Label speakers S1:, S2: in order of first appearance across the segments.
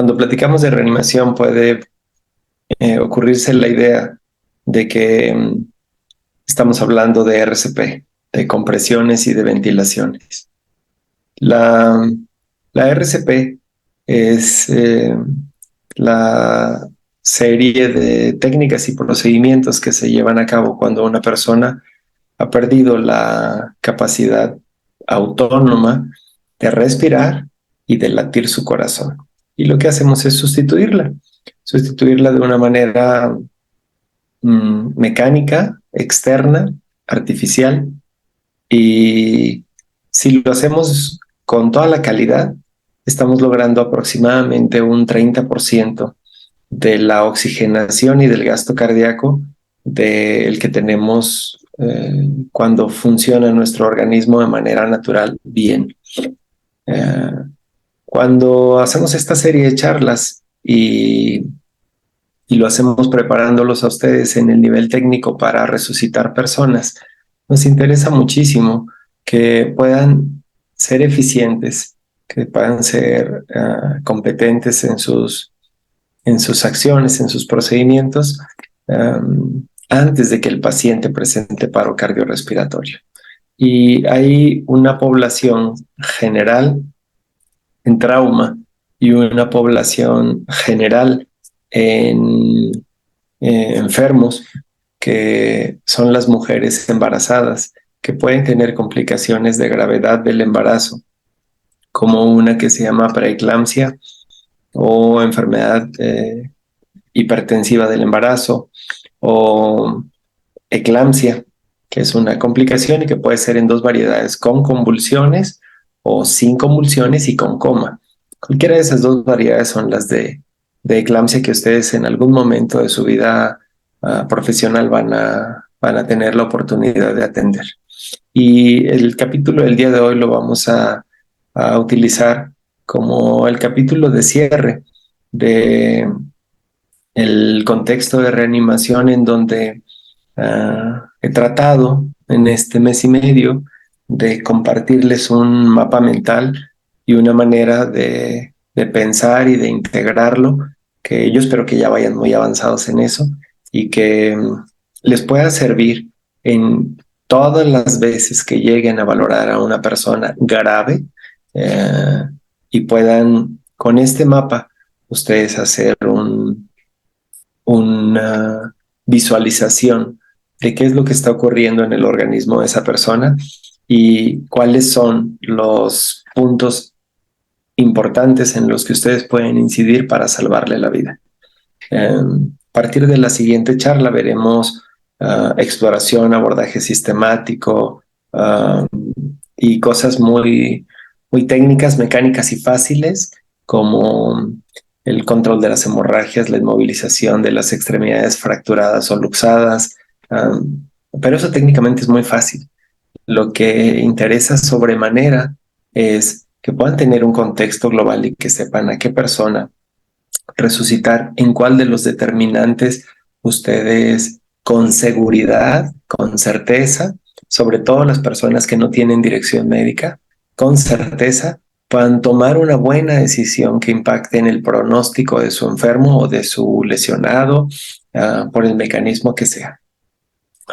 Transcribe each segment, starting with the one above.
S1: Cuando platicamos de reanimación puede ocurrirse la idea de que estamos hablando de RCP, de compresiones y de ventilaciones. La, la RCP es la serie de técnicas y procedimientos que se llevan a cabo cuando una persona ha perdido la capacidad autónoma de respirar y de latir su corazón. Y lo que hacemos es sustituirla de una manera mecánica, externa, artificial, y si lo hacemos con toda la calidad, estamos logrando aproximadamente un 30% de la oxigenación y del gasto cardíaco del que tenemos cuando funciona nuestro organismo de manera natural bien. Eh, Cuando hacemos esta serie de charlas y lo hacemos preparándolos a ustedes en el nivel técnico para resucitar personas, nos interesa muchísimo que puedan ser eficientes, que puedan ser competentes en sus acciones, en sus procedimientos, antes de que el paciente presente paro cardiorrespiratorio. Y hay una población general en trauma y una población general en enfermos, que son las mujeres embarazadas, que pueden tener complicaciones de gravedad del embarazo, como una que se llama preeclampsia o enfermedad hipertensiva del embarazo, o eclampsia, que es una complicación y que puede ser en dos variedades, con convulsiones o sin convulsiones y con coma. Cualquiera de esas dos variedades son las de eclampsia que ustedes en algún momento de su vida profesional van a tener la oportunidad de atender. Y el capítulo del día de hoy lo vamos a utilizar como el capítulo de cierre de el contexto de reanimación, en donde he tratado en este mes y medio de compartirles un mapa mental y una manera de pensar y de integrarlo, que yo espero que ya vayan muy avanzados en eso y que les pueda servir en todas las veces que lleguen a valorar a una persona grave, eh, y puedan con este mapa ustedes hacer una visualización de qué es lo que está ocurriendo en el organismo de esa persona y cuáles son los puntos importantes en los que ustedes pueden incidir para salvarle la vida. A partir de la siguiente charla veremos exploración, abordaje sistemático, y cosas muy técnicas, mecánicas y fáciles, como el control de las hemorragias, la inmovilización de las extremidades fracturadas o luxadas. Pero eso técnicamente es muy fácil. Lo que interesa sobremanera es que puedan tener un contexto global y que sepan a qué persona resucitar, en cuál de los determinantes ustedes con seguridad, con certeza, sobre todo las personas que no tienen dirección médica, con certeza puedan tomar una buena decisión que impacte en el pronóstico de su enfermo o de su lesionado, por el mecanismo que sea.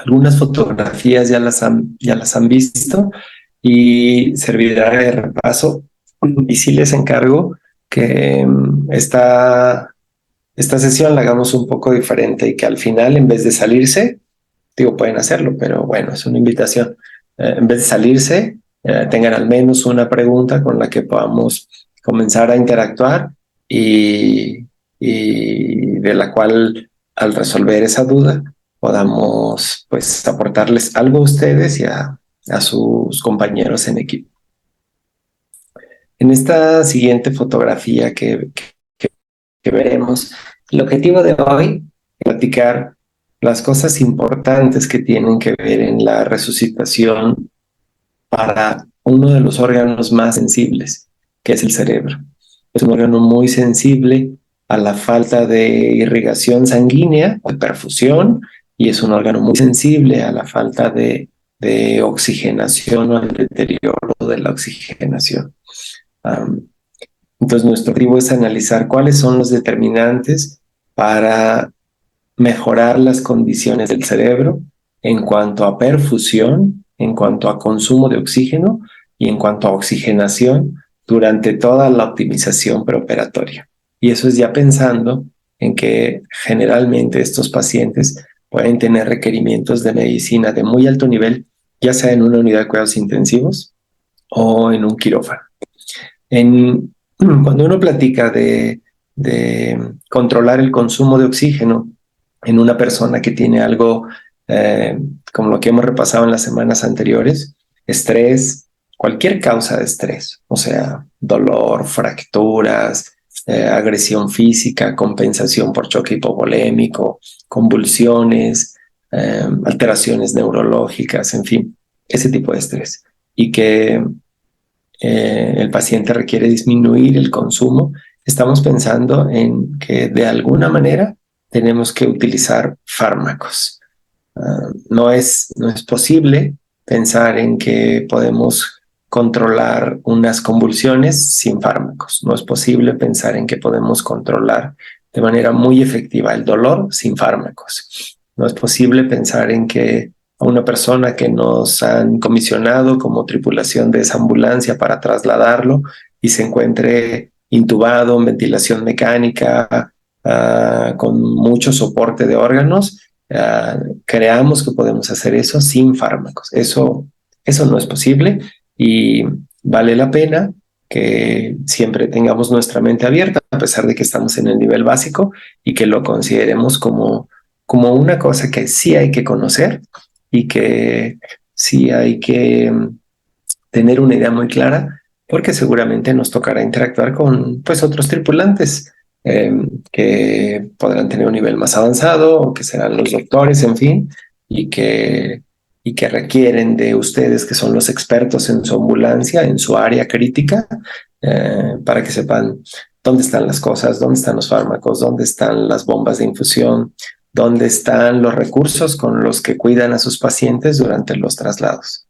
S1: Algunas fotografías ya las han visto y servirá de repaso. Y sí les encargo que esta sesión la hagamos un poco diferente y que al final, en vez de salirse, digo, pueden hacerlo, pero bueno, es una invitación. En vez de salirse, tengan al menos una pregunta con la que podamos comenzar a interactuar y de la cual, al resolver esa duda, podamos pues aportarles algo a ustedes y a sus compañeros en equipo. En esta siguiente fotografía que veremos, el objetivo de hoy es platicar las cosas importantes que tienen que ver en la resucitación para uno de los órganos más sensibles, que es el cerebro. Es un órgano muy sensible a la falta de irrigación sanguínea o de perfusión, y es un órgano muy sensible a la falta de oxigenación o al deterioro de la oxigenación. Entonces, nuestro objetivo es analizar cuáles son los determinantes para mejorar las condiciones del cerebro en cuanto a perfusión, en cuanto a consumo de oxígeno y en cuanto a oxigenación durante toda la optimización preoperatoria. Y eso es ya pensando en que generalmente estos pacientes pueden tener requerimientos de medicina de muy alto nivel, ya sea en una unidad de cuidados intensivos o en un quirófano. Cuando uno platica de controlar el consumo de oxígeno en una persona que tiene algo como lo que hemos repasado en las semanas anteriores, estrés, cualquier causa de estrés, o sea, dolor, fracturas, agresión física, compensación por choque hipovolémico, convulsiones, alteraciones neurológicas, en fin, ese tipo de estrés. Y que el paciente requiere disminuir el consumo, estamos pensando en que de alguna manera tenemos que utilizar fármacos. No es posible pensar en que podemos controlar unas convulsiones sin fármacos. No es posible pensar en que podemos controlar de manera muy efectiva el dolor sin fármacos. No es posible pensar en que a una persona que nos han comisionado como tripulación de esa ambulancia para trasladarlo y se encuentre intubado en ventilación mecánica, con mucho soporte de órganos, creamos que podemos hacer eso sin fármacos. Eso no es posible y vale la pena que siempre tengamos nuestra mente abierta, a pesar de que estamos en el nivel básico, y que lo consideremos como una cosa que sí hay que conocer y que sí hay que tener una idea muy clara, porque seguramente nos tocará interactuar con pues otros tripulantes que podrán tener un nivel más avanzado o que serán los doctores, en fin, y que requieren de ustedes, que son los expertos en su ambulancia, en su área crítica, para que sepan dónde están las cosas, dónde están los fármacos, dónde están las bombas de infusión, dónde están los recursos con los que cuidan a sus pacientes durante los traslados.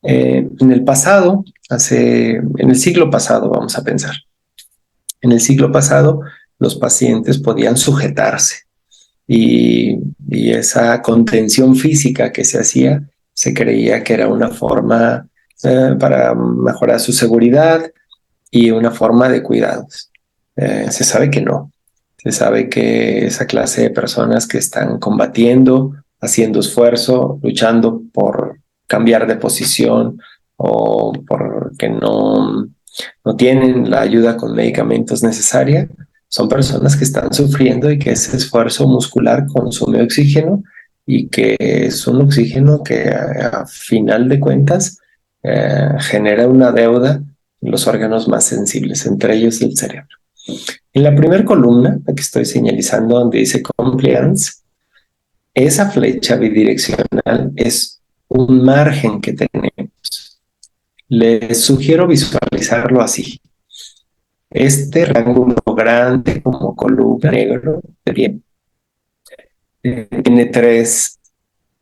S1: En el pasado, en el siglo pasado, vamos a pensar, en el siglo pasado los pacientes podían sujetarse y esa contención física que se hacía se creía que era una forma para mejorar su seguridad y una forma de cuidados. Se sabe que no. Se sabe que esa clase de personas que están combatiendo, haciendo esfuerzo, luchando por cambiar de posición o porque no tienen la ayuda con medicamentos necesaria, son personas que están sufriendo y que ese esfuerzo muscular consume oxígeno y que es un oxígeno que a final de cuentas genera una deuda en los órganos más sensibles, entre ellos el cerebro. En la primera columna, la que estoy señalizando donde dice compliance, esa flecha bidireccional es un margen que tenemos. Les sugiero visualizarlo así. Este rectángulo grande como columna negro tiene tres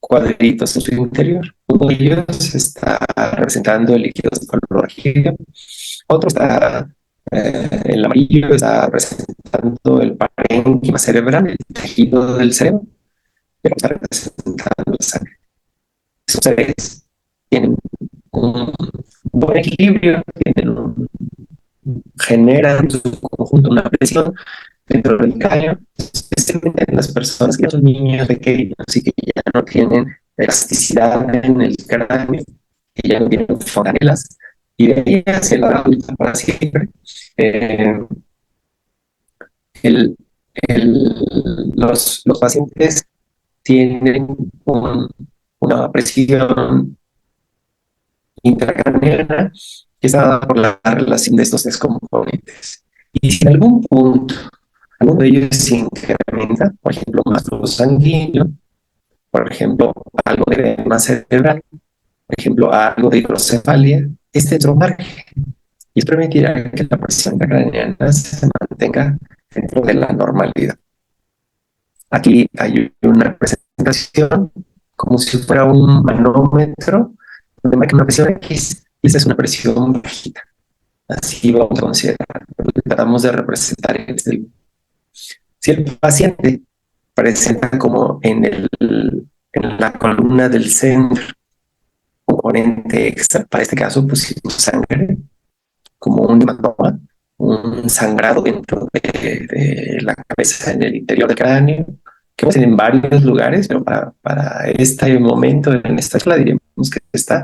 S1: cuadritos en su interior. Uno de ellos está representando el líquido de color rojizo, otro está el amarillo está representando el parénquima cerebral, el tejido del cerebro, pero está representando la sangre. Esos tres tienen un buen equilibrio, generan en su conjunto una presión dentro del cráneo, especialmente en las personas que son niños pequeños y que ya no tienen elasticidad en el cráneo, que ya no tienen foranelas, y de ahí hacia la adulta para siempre. Eh, el, los pacientes tienen una presión intracraniana que está dada por la relación de estos tres componentes. Y si en algún punto alguno de ellos se incrementa, por ejemplo, más flujo sanguíneo, por ejemplo, algo de edema cerebral, por ejemplo, algo de hidrocefalia, este es un margen y permitirá que la presión intracraniana se mantenga dentro de la normalidad. Aquí hay una presentación como si fuera un manómetro donde marca una presión X y esta es una presión bajita. Así vamos a considerar. Tratamos de representar este dibujo. Si el paciente presenta como en la columna del centro, componente extra, para este caso pusimos sangre, como un hematoma, un sangrado dentro de la cabeza, en el interior del cráneo, que puede ser en varios lugares, pero para este momento, en esta escala, diríamos que está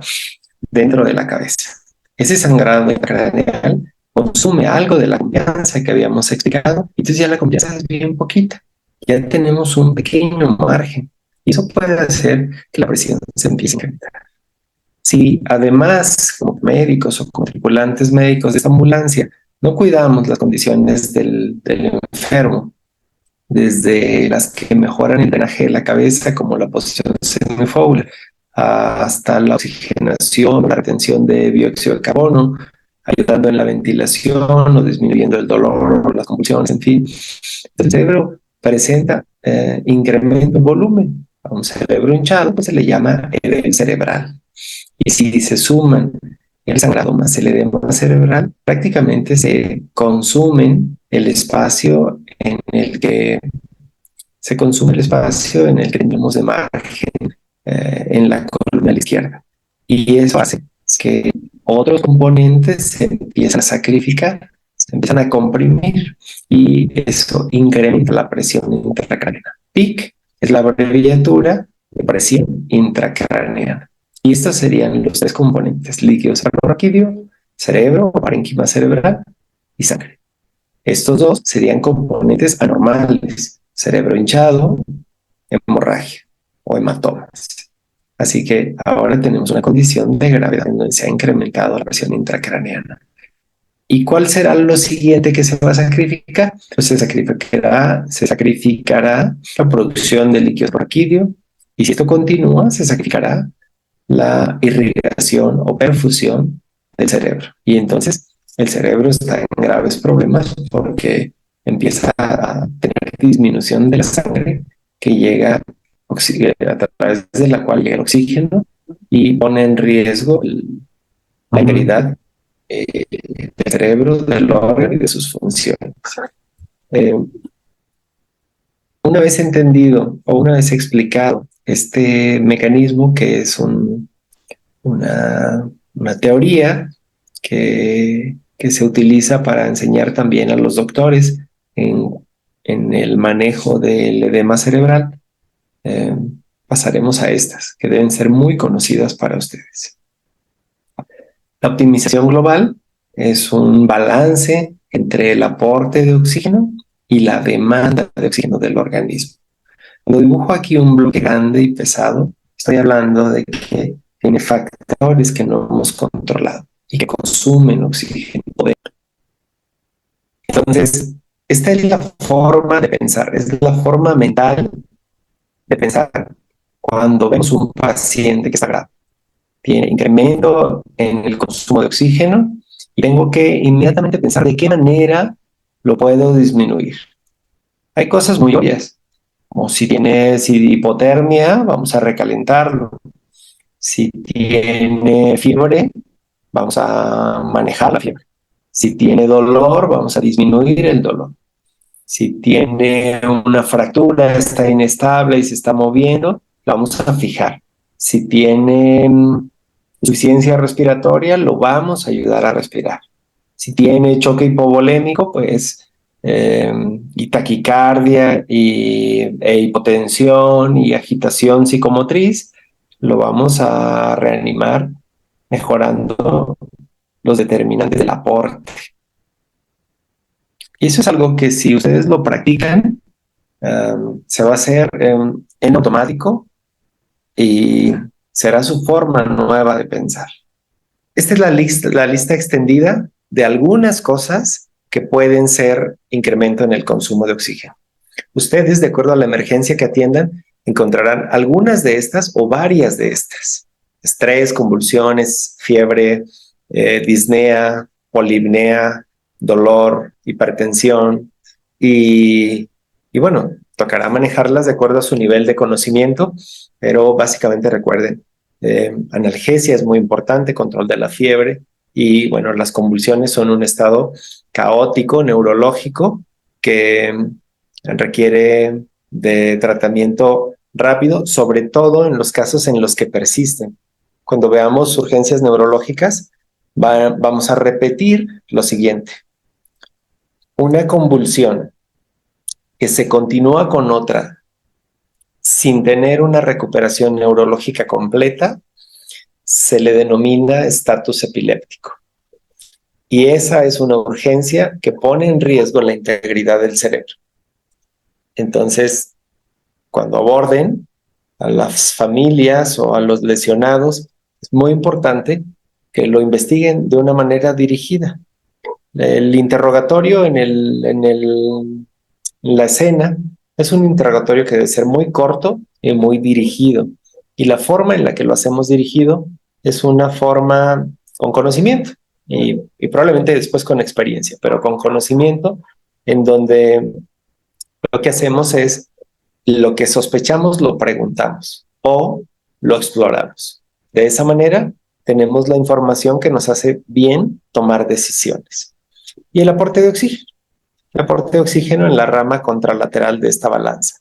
S1: dentro de la cabeza. Ese sangrado craneal consume algo de la confianza que habíamos explicado, y entonces ya la confianza es bien poquita, ya tenemos un pequeño margen, y eso puede hacer que la presión se empiece a incrementar. Si además, como médicos o como tripulantes médicos de esta ambulancia, no cuidamos las condiciones del enfermo, desde las que mejoran el drenaje de la cabeza, como la posición semi-Fowler, hasta la oxigenación, la retención de dióxido de carbono, ayudando en la ventilación o disminuyendo el dolor o las convulsiones, en fin. El cerebro presenta incremento en volumen. A un cerebro hinchado pues se le llama edema cerebral. Y si se suman el sangrado más el edema cerebral, prácticamente se consumen el espacio en el que tenemos de margen en la columna a la izquierda. Y eso hace que otros componentes se empiezan a sacrificar, se empiezan a comprimir, y eso incrementa la presión intracraneana. PIC es la abreviatura de presión intracraneana. Y estos serían los tres componentes: líquido cefalorraquídeo, cerebro o parénquima cerebral y sangre. Estos dos serían componentes anormales: cerebro hinchado, hemorragia o hematomas. Así que ahora tenemos una condición de gravedad en donde se ha incrementado la presión intracraneana. ¿Y cuál será lo siguiente que se va a sacrificar? Pues se sacrificará la producción de líquido cefalorraquídeo, y si esto continúa, se sacrificará la irrigación o perfusión del cerebro. Y entonces el cerebro está en graves problemas porque empieza a tener disminución de la sangre que llega a través de la cual llega el oxígeno, y pone en riesgo la integridad del cerebro, del órgano y de sus funciones. Eh, una vez entendido o una vez explicado este mecanismo, que es una teoría que se utiliza para enseñar también a los doctores en el manejo del edema cerebral, pasaremos a estas, que deben ser muy conocidas para ustedes. La optimización global es un balance entre el aporte de oxígeno y la demanda de oxígeno del organismo. Cuando dibujo aquí un bloque grande y pesado, estoy hablando de que tiene factores que no hemos controlado y que consumen oxígeno. Entonces, esta es la forma de pensar, es la forma mental de pensar cuando vemos un paciente que está grave. Tiene incremento en el consumo de oxígeno y tengo que inmediatamente pensar de qué manera lo puedo disminuir. Hay cosas muy obvias, como si tiene hipotermia, vamos a recalentarlo. Si tiene fiebre, vamos a manejar la fiebre. Si tiene dolor, vamos a disminuir el dolor. Si tiene una fractura, está inestable y se está moviendo, la vamos a fijar. Si tiene insuficiencia respiratoria, lo vamos a ayudar a respirar. Si tiene choque hipovolémico, pues, y taquicardia, e hipotensión y agitación psicomotriz, lo vamos a reanimar mejorando los determinantes del aporte. Y eso es algo que, si ustedes lo practican, se va a hacer en automático, y será su forma nueva de pensar. Esta es la lista extendida de algunas cosas que pueden ser incremento en el consumo de oxígeno. Ustedes, de acuerdo a la emergencia que atiendan, encontrarán algunas de estas o varias de estas: estrés, convulsiones, fiebre, disnea, polipnea, dolor, hipertensión, y bueno, tocará manejarlas de acuerdo a su nivel de conocimiento, pero básicamente recuerden, analgesia es muy importante, control de la fiebre, Y bueno, las convulsiones son un estado caótico, neurológico, que requiere de tratamiento rápido, sobre todo en los casos en los que persisten. Cuando veamos urgencias neurológicas, vamos a repetir lo siguiente. Una convulsión que se continúa con otra sin tener una recuperación neurológica completa, se le denomina estatus epiléptico. Y esa es una urgencia que pone en riesgo la integridad del cerebro. Entonces, cuando aborden a las familias o a los lesionados, es muy importante que lo investiguen de una manera dirigida. El interrogatorio en la escena es un interrogatorio que debe ser muy corto y muy dirigido. Y la forma en la que lo hacemos dirigido es una forma con conocimiento y probablemente después con experiencia, pero con conocimiento, en donde lo que hacemos es lo que sospechamos lo preguntamos o lo exploramos. De esa manera tenemos la información que nos hace bien tomar decisiones. Y el aporte de oxígeno. El aporte de oxígeno en la rama contralateral de esta balanza.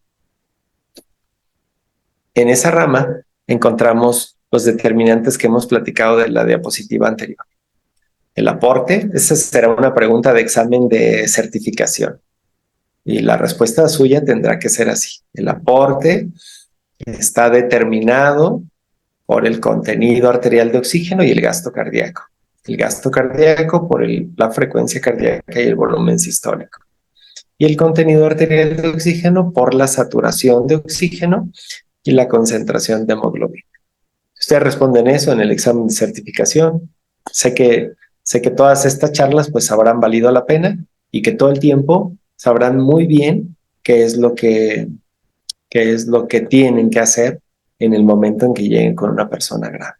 S1: En esa rama encontramos los determinantes que hemos platicado de la diapositiva anterior. El aporte, esa será una pregunta de examen de certificación. Y la respuesta suya tendrá que ser así. El aporte está determinado por el contenido arterial de oxígeno y el gasto cardíaco. El gasto cardíaco por la frecuencia cardíaca y el volumen sistólico. Y el contenido arterial de oxígeno por la saturación de oxígeno y la concentración de hemoglobina. Ustedes responden eso en el examen de certificación. Sé que todas estas charlas pues habrán valido la pena y que todo el tiempo sabrán muy bien qué es lo que tienen que hacer en el momento en que lleguen con una persona grave.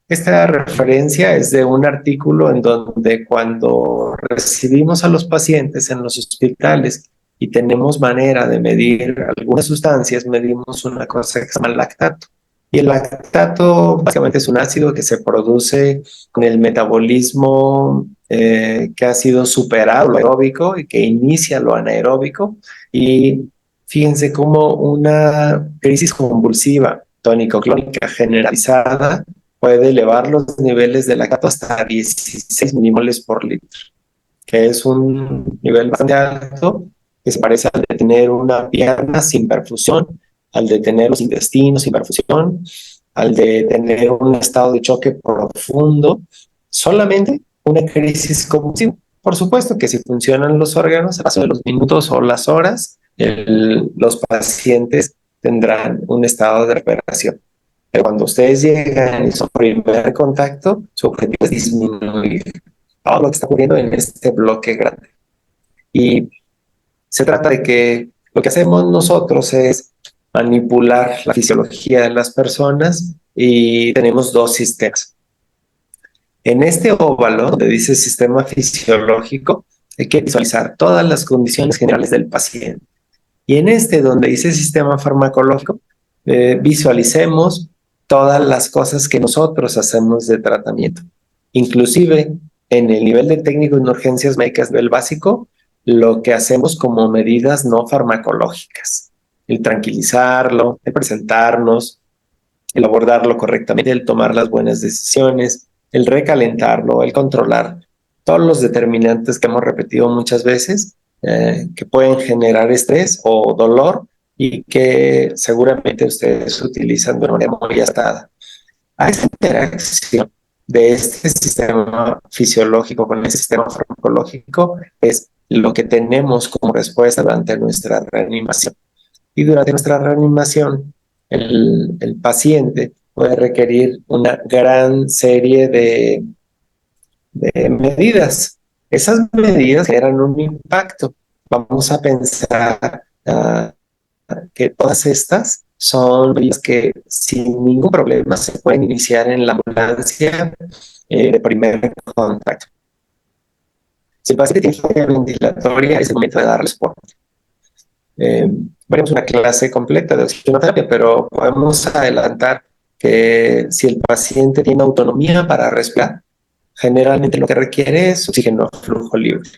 S1: Esta referencia es de un artículo en donde cuando recibimos a los pacientes en los hospitales y tenemos manera de medir algunas sustancias, medimos una cosa que se llama lactato. Y el lactato básicamente es un ácido que se produce con el metabolismo que ha sido superado lo aeróbico y que inicia lo anaeróbico. Y fíjense cómo una crisis convulsiva tónico-clónica generalizada puede elevar los niveles de lactato hasta 16 milimoles por litro, que es un nivel bastante alto, que se parece al de tener una pierna sin perfusión, al de tener los intestinos sin perfusión, al de tener un estado de choque profundo, solamente una crisis convulsiva. Por supuesto que si funcionan los órganos, a paso de los minutos o las horas, los pacientes tendrán un estado de recuperación. Pero cuando ustedes llegan y su primer contacto, su objetivo es disminuir todo lo que está ocurriendo en este bloque grande. Y se trata de que lo que hacemos nosotros es manipular la fisiología de las personas y tenemos dos sistemas. En este óvalo, donde dice sistema fisiológico, hay que visualizar todas las condiciones generales del paciente. Y en este, donde dice sistema farmacológico, visualicemos todas las cosas que nosotros hacemos de tratamiento. Inclusive, en el nivel de técnico en urgencias médicas del básico, lo que hacemos como medidas no farmacológicas. El tranquilizarlo, el presentarnos, el abordarlo correctamente, el tomar las buenas decisiones, el recalentarlo, el controlar todos los determinantes que hemos repetido muchas veces, que pueden generar estrés o dolor y que seguramente ustedes utilizan de una manera muy gastada. A esta interacción de este sistema fisiológico con el sistema farmacológico es lo que tenemos como respuesta durante nuestra reanimación. Y durante nuestra reanimación, el paciente puede requerir una gran serie de medidas. Esas medidas generan un impacto. Vamos a pensar que todas estas son medidas que sin ningún problema se pueden iniciar en la ambulancia de primer contacto. Si el paciente tiene falla ventilatoria, es el momento de darle soporte. Veremos una clase completa de oxigenoterapia, pero podemos adelantar que si el paciente tiene autonomía para respirar, generalmente lo que requiere es oxígeno a flujo libre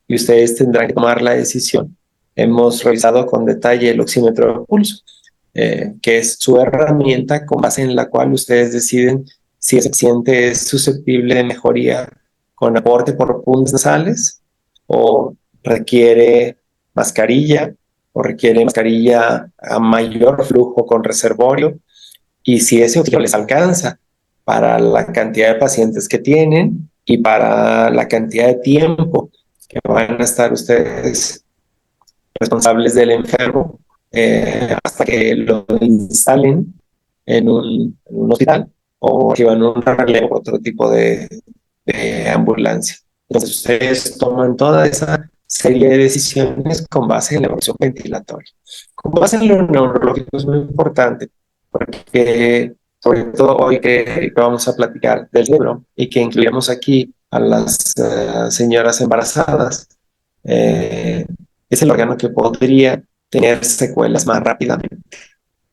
S1: y ustedes tendrán que tomar la decisión. Hemos revisado con detalle el oxímetro de pulso, que es su herramienta con base en la cual ustedes deciden si ese paciente es susceptible de mejoría con aporte por puntas nasales o requiere mascarilla o requiere mascarilla a mayor flujo con reservorio, y si ese oxígeno les alcanza para la cantidad de pacientes que tienen y para la cantidad de tiempo que van a estar ustedes responsables del enfermo hasta que lo instalen en un hospital o llevan un relevo, otro tipo de ambulancia. Entonces ustedes toman toda esa serie de decisiones con base en la evaluación ventilatoria. Con base en lo neurológico es muy importante porque sobre todo hoy que vamos a platicar del cerebro y que incluimos aquí a las señoras embarazadas, eh, es el órgano que podría tener secuelas más rápidamente.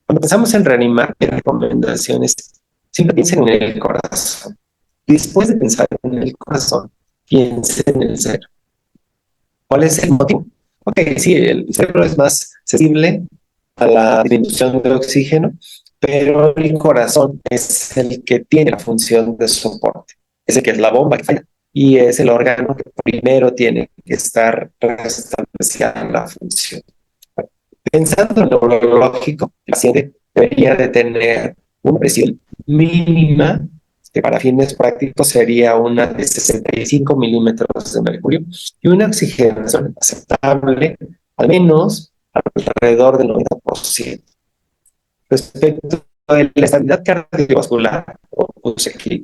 S1: Cuando pensamos en reanimar, las recomendaciones siempre piensen en el corazón. Y después de pensar en el corazón, piensen en el cerebro. ¿Cuál es el motivo? Ok, sí, el cerebro es más sensible a la disminución de oxígeno, pero el corazón es el que tiene la función de soporte, es el que es la bomba que falla y es el órgano que primero tiene que estar restableciendo la función. Pensando en lo neurológico, el paciente debería de tener una presión mínima, que para fines prácticos sería una de 65 milímetros de mercurio, y una oxigenación aceptable, al menos alrededor del 90%. Respecto a la estabilidad cardiovascular o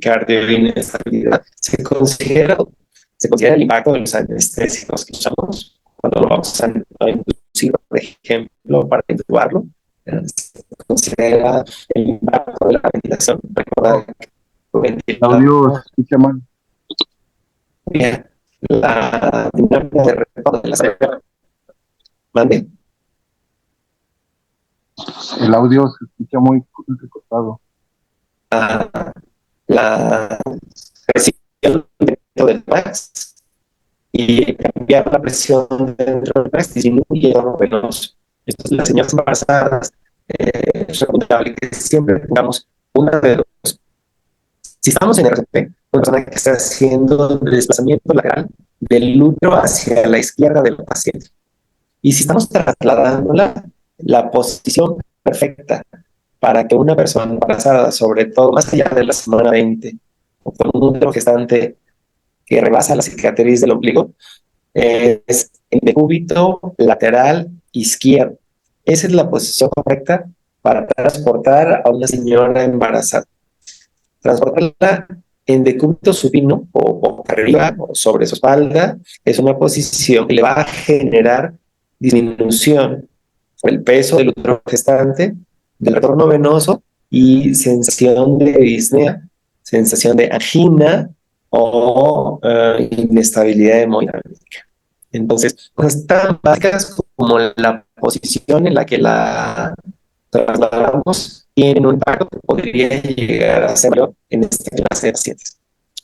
S1: cardioinestabilidad, se considera el impacto de los anestésicos que usamos cuando lo vamos a inducir, por ejemplo, para intubarlo. Se considera el impacto de la ventilación. Recuerda que
S2: El audio se escucha mal.
S1: bien, la dinámica de retorno de la cerebro. Mande.
S2: El audio se escucha muy recortado.
S1: La presión dentro del tórax y cambiar la presión dentro del tórax disminuye el órgano venoso. Entonces, las señoras embarazadas, es recomendable que siempre tengamos una de dos. Si estamos en RCP, una persona que está haciendo el desplazamiento lateral del útero hacia la izquierda del paciente. Y si estamos trasladándola, la posición perfecta para que una persona embarazada, sobre todo más allá de la semana 20, o con un útero gestante que rebasa la cicatriz del ombligo, es en decúbito lateral izquierdo. Esa es la posición correcta para transportar a una señora embarazada. Transportarla en decúbito supino o boca arriba o sobre su espalda es una posición que le va a generar disminución por el peso del útero gestante, del retorno venoso y sensación de disnea, sensación de angina o inestabilidad hemodinámica. Entonces, cosas tan básicas como la posición en la que la trasladamos tienen un impacto que podría llegar a ser mayor en esta clase de pacientes.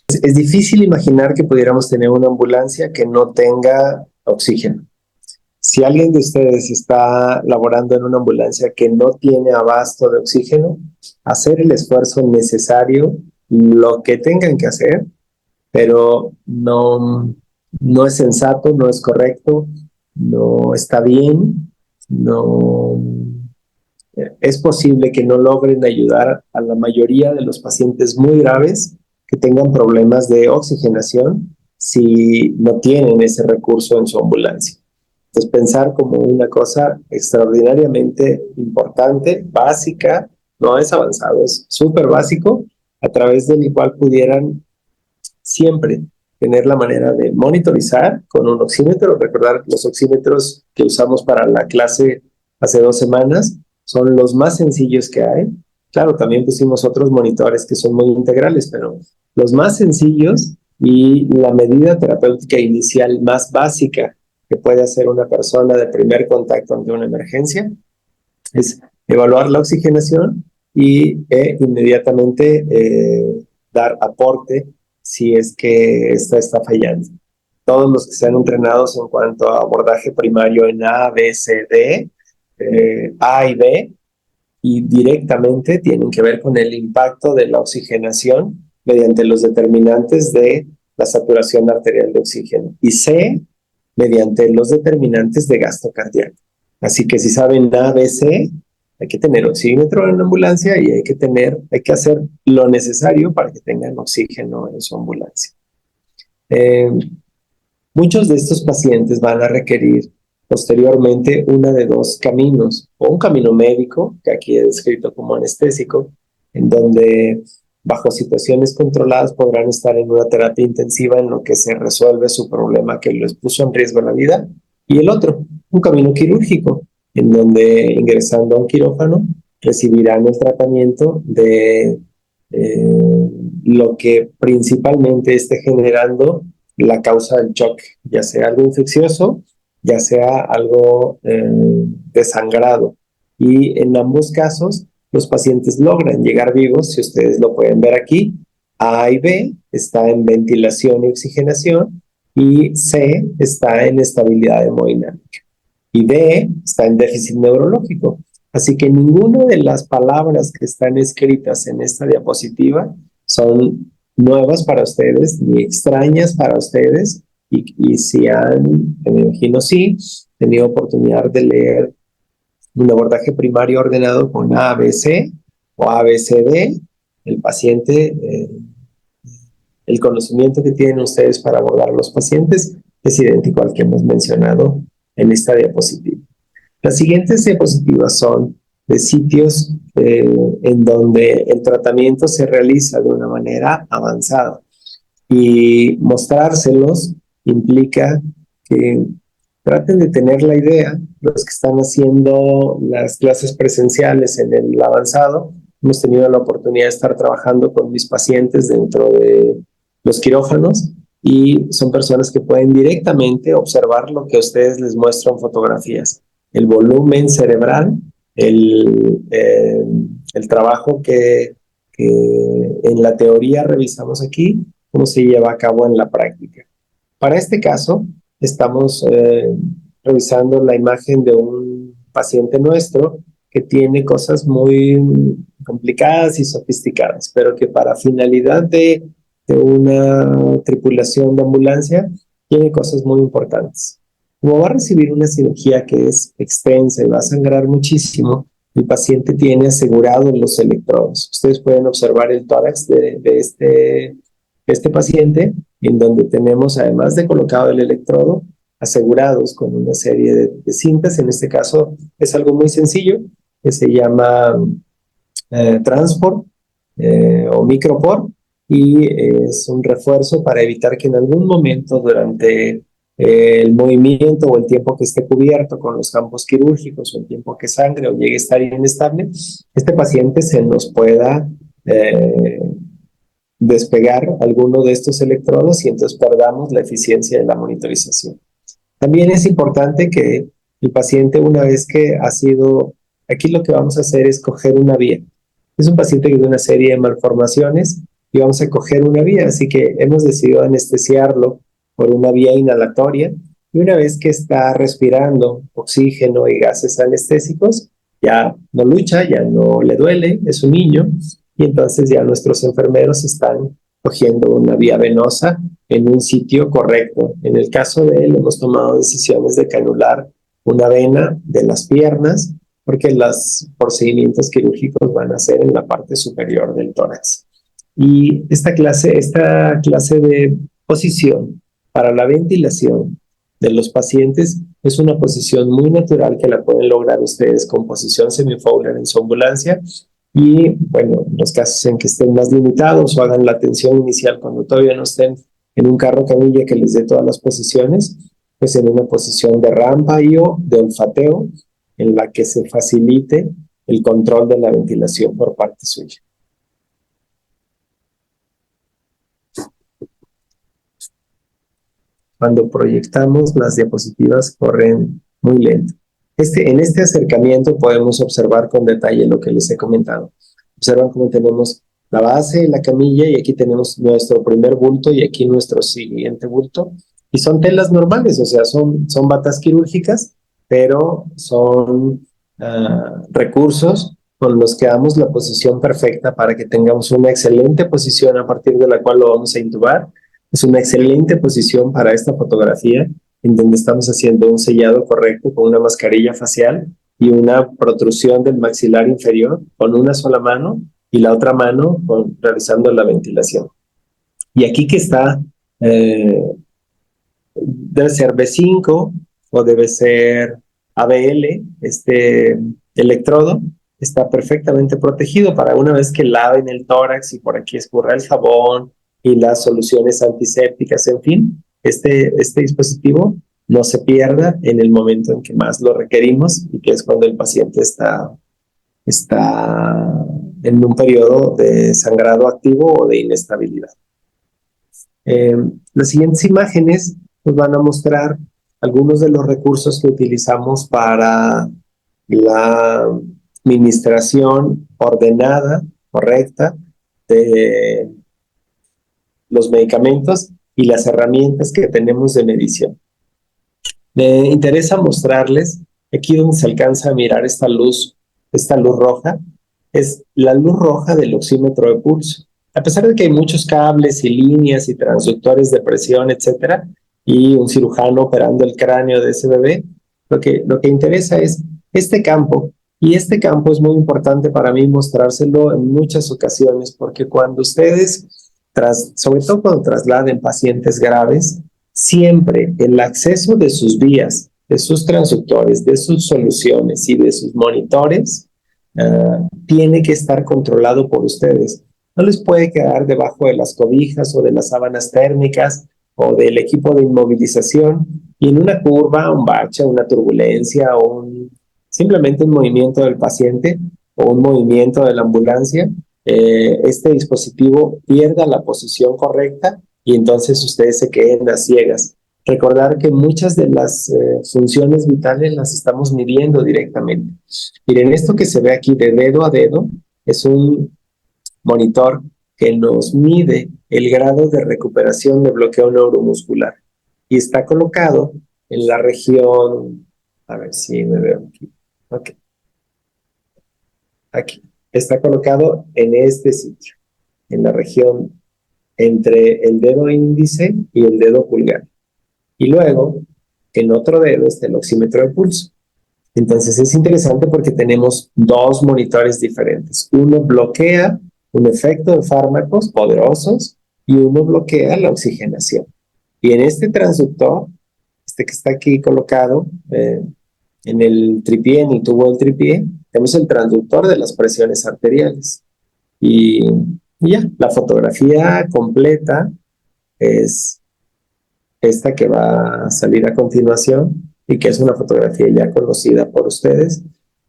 S1: Es difícil imaginar que pudiéramos tener una ambulancia que no tenga oxígeno. Si alguien de ustedes está laborando en una ambulancia que no tiene abasto de oxígeno, hacer el esfuerzo necesario, lo que tengan que hacer, pero no es sensato, no es correcto, no está bien, no es posible que no logren ayudar a la mayoría de los pacientes muy graves que tengan problemas de oxigenación si no tienen ese recurso en su ambulancia. Entonces, pensar como una cosa extraordinariamente importante, básica, no es avanzado, es súper básico, a través del cual pudieran siempre tener la manera de monitorizar con un oxímetro. Recordar los oxímetros que usamos para la clase hace 2 semanas son los más sencillos que hay. Claro, también pusimos otros monitores que son muy integrales, pero los más sencillos y la medida terapéutica inicial más básica que puede hacer una persona de primer contacto ante una emergencia es evaluar la oxigenación y inmediatamente dar aporte si es que esta está fallando. Todos los que sean entrenados en cuanto a abordaje primario en A, B, C, D, A y B, y directamente tienen que ver con el impacto de la oxigenación mediante los determinantes de la saturación arterial de oxígeno. Y C, mediante los determinantes de gasto cardíaco. Así que si saben A, B, C, hay que tener oxímetro en la ambulancia y hay que hacer lo necesario para que tengan oxígeno en su ambulancia. Muchos de estos pacientes van a requerir posteriormente una de dos caminos, o un camino médico, que aquí he descrito como anestésico, en donde bajo situaciones controladas podrán estar en una terapia intensiva en lo que se resuelve su problema que les puso en riesgo la vida, y el otro, un camino quirúrgico, en donde ingresando a un quirófano recibirán el tratamiento de lo que principalmente esté generando la causa del choque, ya sea algo infeccioso, ya sea algo desangrado. Y en ambos casos, los pacientes logran llegar vivos, si ustedes lo pueden ver aquí. A y B está en ventilación y oxigenación, y C está en estabilidad hemodinámica. Y D está en déficit neurológico. Así que ninguna de las palabras que están escritas en esta diapositiva son nuevas para ustedes, ni extrañas para ustedes, y si han, me imagino sí, tenido oportunidad de leer un abordaje primario ordenado con ABC o ABCD, el paciente, el conocimiento que tienen ustedes para abordar a los pacientes es idéntico al que hemos mencionado en esta diapositiva. Las siguientes diapositivas son de sitios en donde el tratamiento se realiza de una manera avanzada, y mostrárselos implica que traten de tener la idea. Los que están haciendo las clases presenciales en el avanzado, hemos tenido la oportunidad de estar trabajando con mis pacientes dentro de los quirófanos, y son personas que pueden directamente observar lo que a ustedes les muestran fotografías, el volumen cerebral, el trabajo que en la teoría revisamos aquí, cómo se lleva a cabo en la práctica. Para este caso, estamos revisando la imagen de un paciente nuestro que tiene cosas muy complicadas y sofisticadas, pero que para finalidad de una tripulación de ambulancia tiene cosas muy importantes. Como va a recibir una cirugía que es extensa y va a sangrar muchísimo, el paciente tiene asegurados los electrodos. Ustedes pueden observar el tórax de este paciente, en donde tenemos, además de colocado el electrodo, asegurados con una serie de cintas. En este caso es algo muy sencillo, que se llama Transport o Microport, y es un refuerzo para evitar que en algún momento durante el movimiento o el tiempo que esté cubierto con los campos quirúrgicos, o el tiempo que sangre o llegue a estar inestable, este paciente se nos pueda despegar alguno de estos electrodos y entonces perdamos la eficiencia de la monitorización. También es importante que el paciente, una vez que ha sido, aquí lo que vamos a hacer es coger una vía. Es un paciente que tiene una serie de malformaciones y vamos a coger una vía, así que hemos decidido anestesiarlo por una vía inhalatoria, y una vez que está respirando oxígeno y gases anestésicos, ya no lucha, ya no le duele, es un niño, y entonces ya nuestros enfermeros están cogiendo una vía venosa en un sitio correcto. En el caso de él, hemos tomado decisiones de canular una vena de las piernas, porque los procedimientos quirúrgicos van a ser en la parte superior del tórax. Y esta clase de posición para la ventilación de los pacientes es una posición muy natural que la pueden lograr ustedes con posición semifowler en su ambulancia. Y bueno, en los casos en que estén más limitados o hagan la atención inicial cuando todavía no estén en un carro camilla que les dé todas las posiciones, pues en una posición de rampa o de olfateo, en la que se facilite el control de la ventilación por parte suya. Cuando proyectamos, las diapositivas corren muy lento. En este acercamiento podemos observar con detalle lo que les he comentado. Observan cómo tenemos la base, la camilla, y aquí tenemos nuestro primer bulto y aquí nuestro siguiente bulto. Y son telas normales, o sea, son batas quirúrgicas, pero son recursos con los que damos la posición perfecta para que tengamos una excelente posición a partir de la cual lo vamos a intubar. Es una excelente posición para esta fotografía en donde estamos haciendo un sellado correcto con una mascarilla facial y una protrusión del maxilar inferior con una sola mano y la otra mano realizando la ventilación. Y aquí que está, debe ser B5 o debe ser ABL, este electrodo, está perfectamente protegido para una vez que laven el tórax y por aquí escurra el jabón y las soluciones antisépticas, en fin, este dispositivo no se pierda en el momento en que más lo requerimos y que es cuando el paciente está en un periodo de sangrado activo o de inestabilidad. Las siguientes imágenes nos van a mostrar algunos de los recursos que utilizamos para la administración ordenada, correcta, de los medicamentos y las herramientas que tenemos de medición. Me interesa mostrarles aquí donde se alcanza a mirar esta luz roja, es la luz roja del oxímetro de pulso. A pesar de que hay muchos cables y líneas y transductores de presión, etcétera, y un cirujano operando el cráneo de ese bebé, lo que interesa es este campo, y este campo es muy importante para mí mostrárselo en muchas ocasiones, porque cuando ustedes, sobre todo cuando trasladen pacientes graves, siempre el acceso de sus vías, de sus transductores, de sus soluciones y de sus monitores tiene que estar controlado por ustedes. No les puede quedar debajo de las cobijas o de las sábanas térmicas o del equipo de inmovilización y en una curva, un bache, una turbulencia o simplemente un movimiento del paciente o un movimiento de la ambulancia, este dispositivo pierda la posición correcta y entonces ustedes se queden a ciegas. Recordar que muchas de las funciones vitales las estamos midiendo directamente. Miren, esto que se ve aquí de dedo a dedo es un monitor que nos mide el grado de recuperación de bloqueo neuromuscular y está colocado en la región, a ver si me veo aquí, okay. Aquí, está colocado en este sitio, en la región entre el dedo índice y el dedo pulgar. Y luego, en otro dedo está el oxímetro de pulso. Entonces es interesante porque tenemos dos monitores diferentes. Uno bloquea un efecto de fármacos poderosos y uno bloquea la oxigenación. Y en este transductor, este que está aquí colocado en el tripié, en el tubo del tripié, tenemos el transductor de las presiones arteriales. Y ya, la fotografía completa es esta que va a salir a continuación y que es una fotografía ya conocida por ustedes,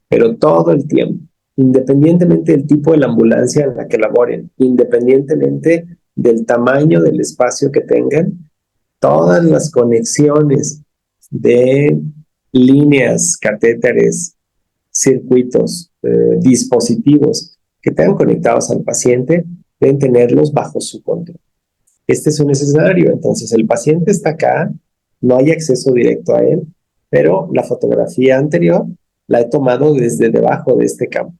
S1: pero todo el tiempo, independientemente del tipo de la ambulancia en la que laboren, independientemente del tamaño del espacio que tengan, todas las conexiones de líneas, catéteres, circuitos, dispositivos que tengan conectados al paciente, deben tenerlos bajo su control. Este es un escenario, entonces el paciente está acá, no hay acceso directo a él, pero la fotografía anterior la he tomado desde debajo de este campo.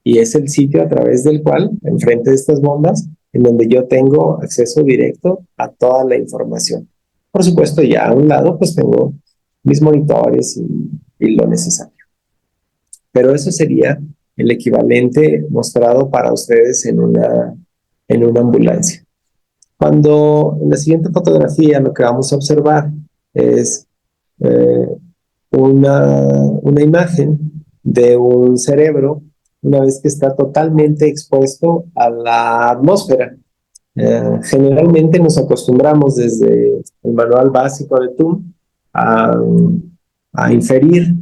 S1: Y es el sitio a través del cual, enfrente de estas bombas, en donde yo tengo acceso directo a toda la información. Por supuesto, ya a un lado, pues tengo mis monitores y lo necesario. Pero eso sería el equivalente mostrado para ustedes en una ambulancia. Cuando en la siguiente fotografía lo que vamos a observar es una imagen de un cerebro una vez que está totalmente expuesto a la atmósfera. Generalmente nos acostumbramos desde el manual básico de TUM a inferir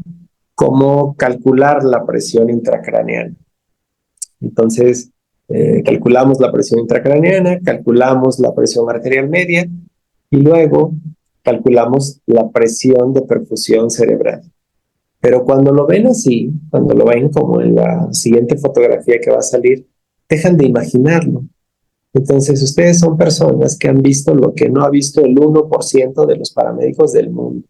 S1: cómo calcular la presión intracraneal. Entonces, calculamos la presión intracraneana, calculamos la presión arterial media y luego calculamos la presión de perfusión cerebral. Pero cuando lo ven así, cuando lo ven como en la siguiente fotografía que va a salir, dejan de imaginarlo. Entonces, ustedes son personas que han visto lo que no ha visto el 1% de los paramédicos del mundo.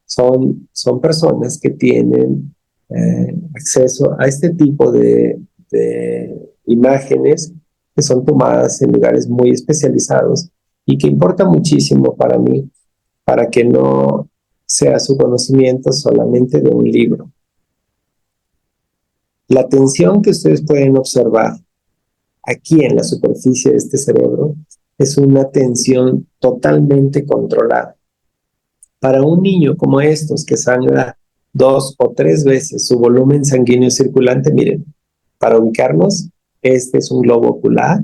S1: Son personas que tienen acceso a este tipo de imágenes que son tomadas en lugares muy especializados y que importa muchísimo para mí, para que no sea su conocimiento solamente de un libro. La tensión que ustedes pueden observar aquí en la superficie de este cerebro es una tensión totalmente controlada. Para un niño como estos que sangra 2 o 3 veces su volumen sanguíneo circulante, miren, para ubicarnos, este es un globo ocular,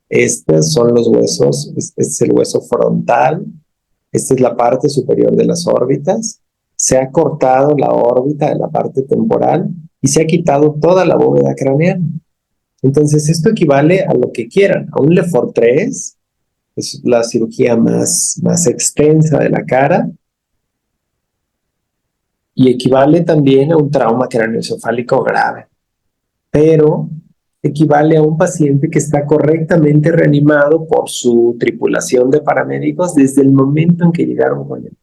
S1: estos son los huesos, este es el hueso frontal, esta es la parte superior de las órbitas, se ha cortado la órbita de la parte temporal y se ha quitado toda la bóveda craneal. Entonces, esto equivale a lo que quieran, a un Lefort 3, es la cirugía más extensa de la cara, y equivale también a un trauma craneoencefálico grave, pero equivale a un paciente que está correctamente reanimado por su tripulación de paramédicos desde el momento en que llegaron con él.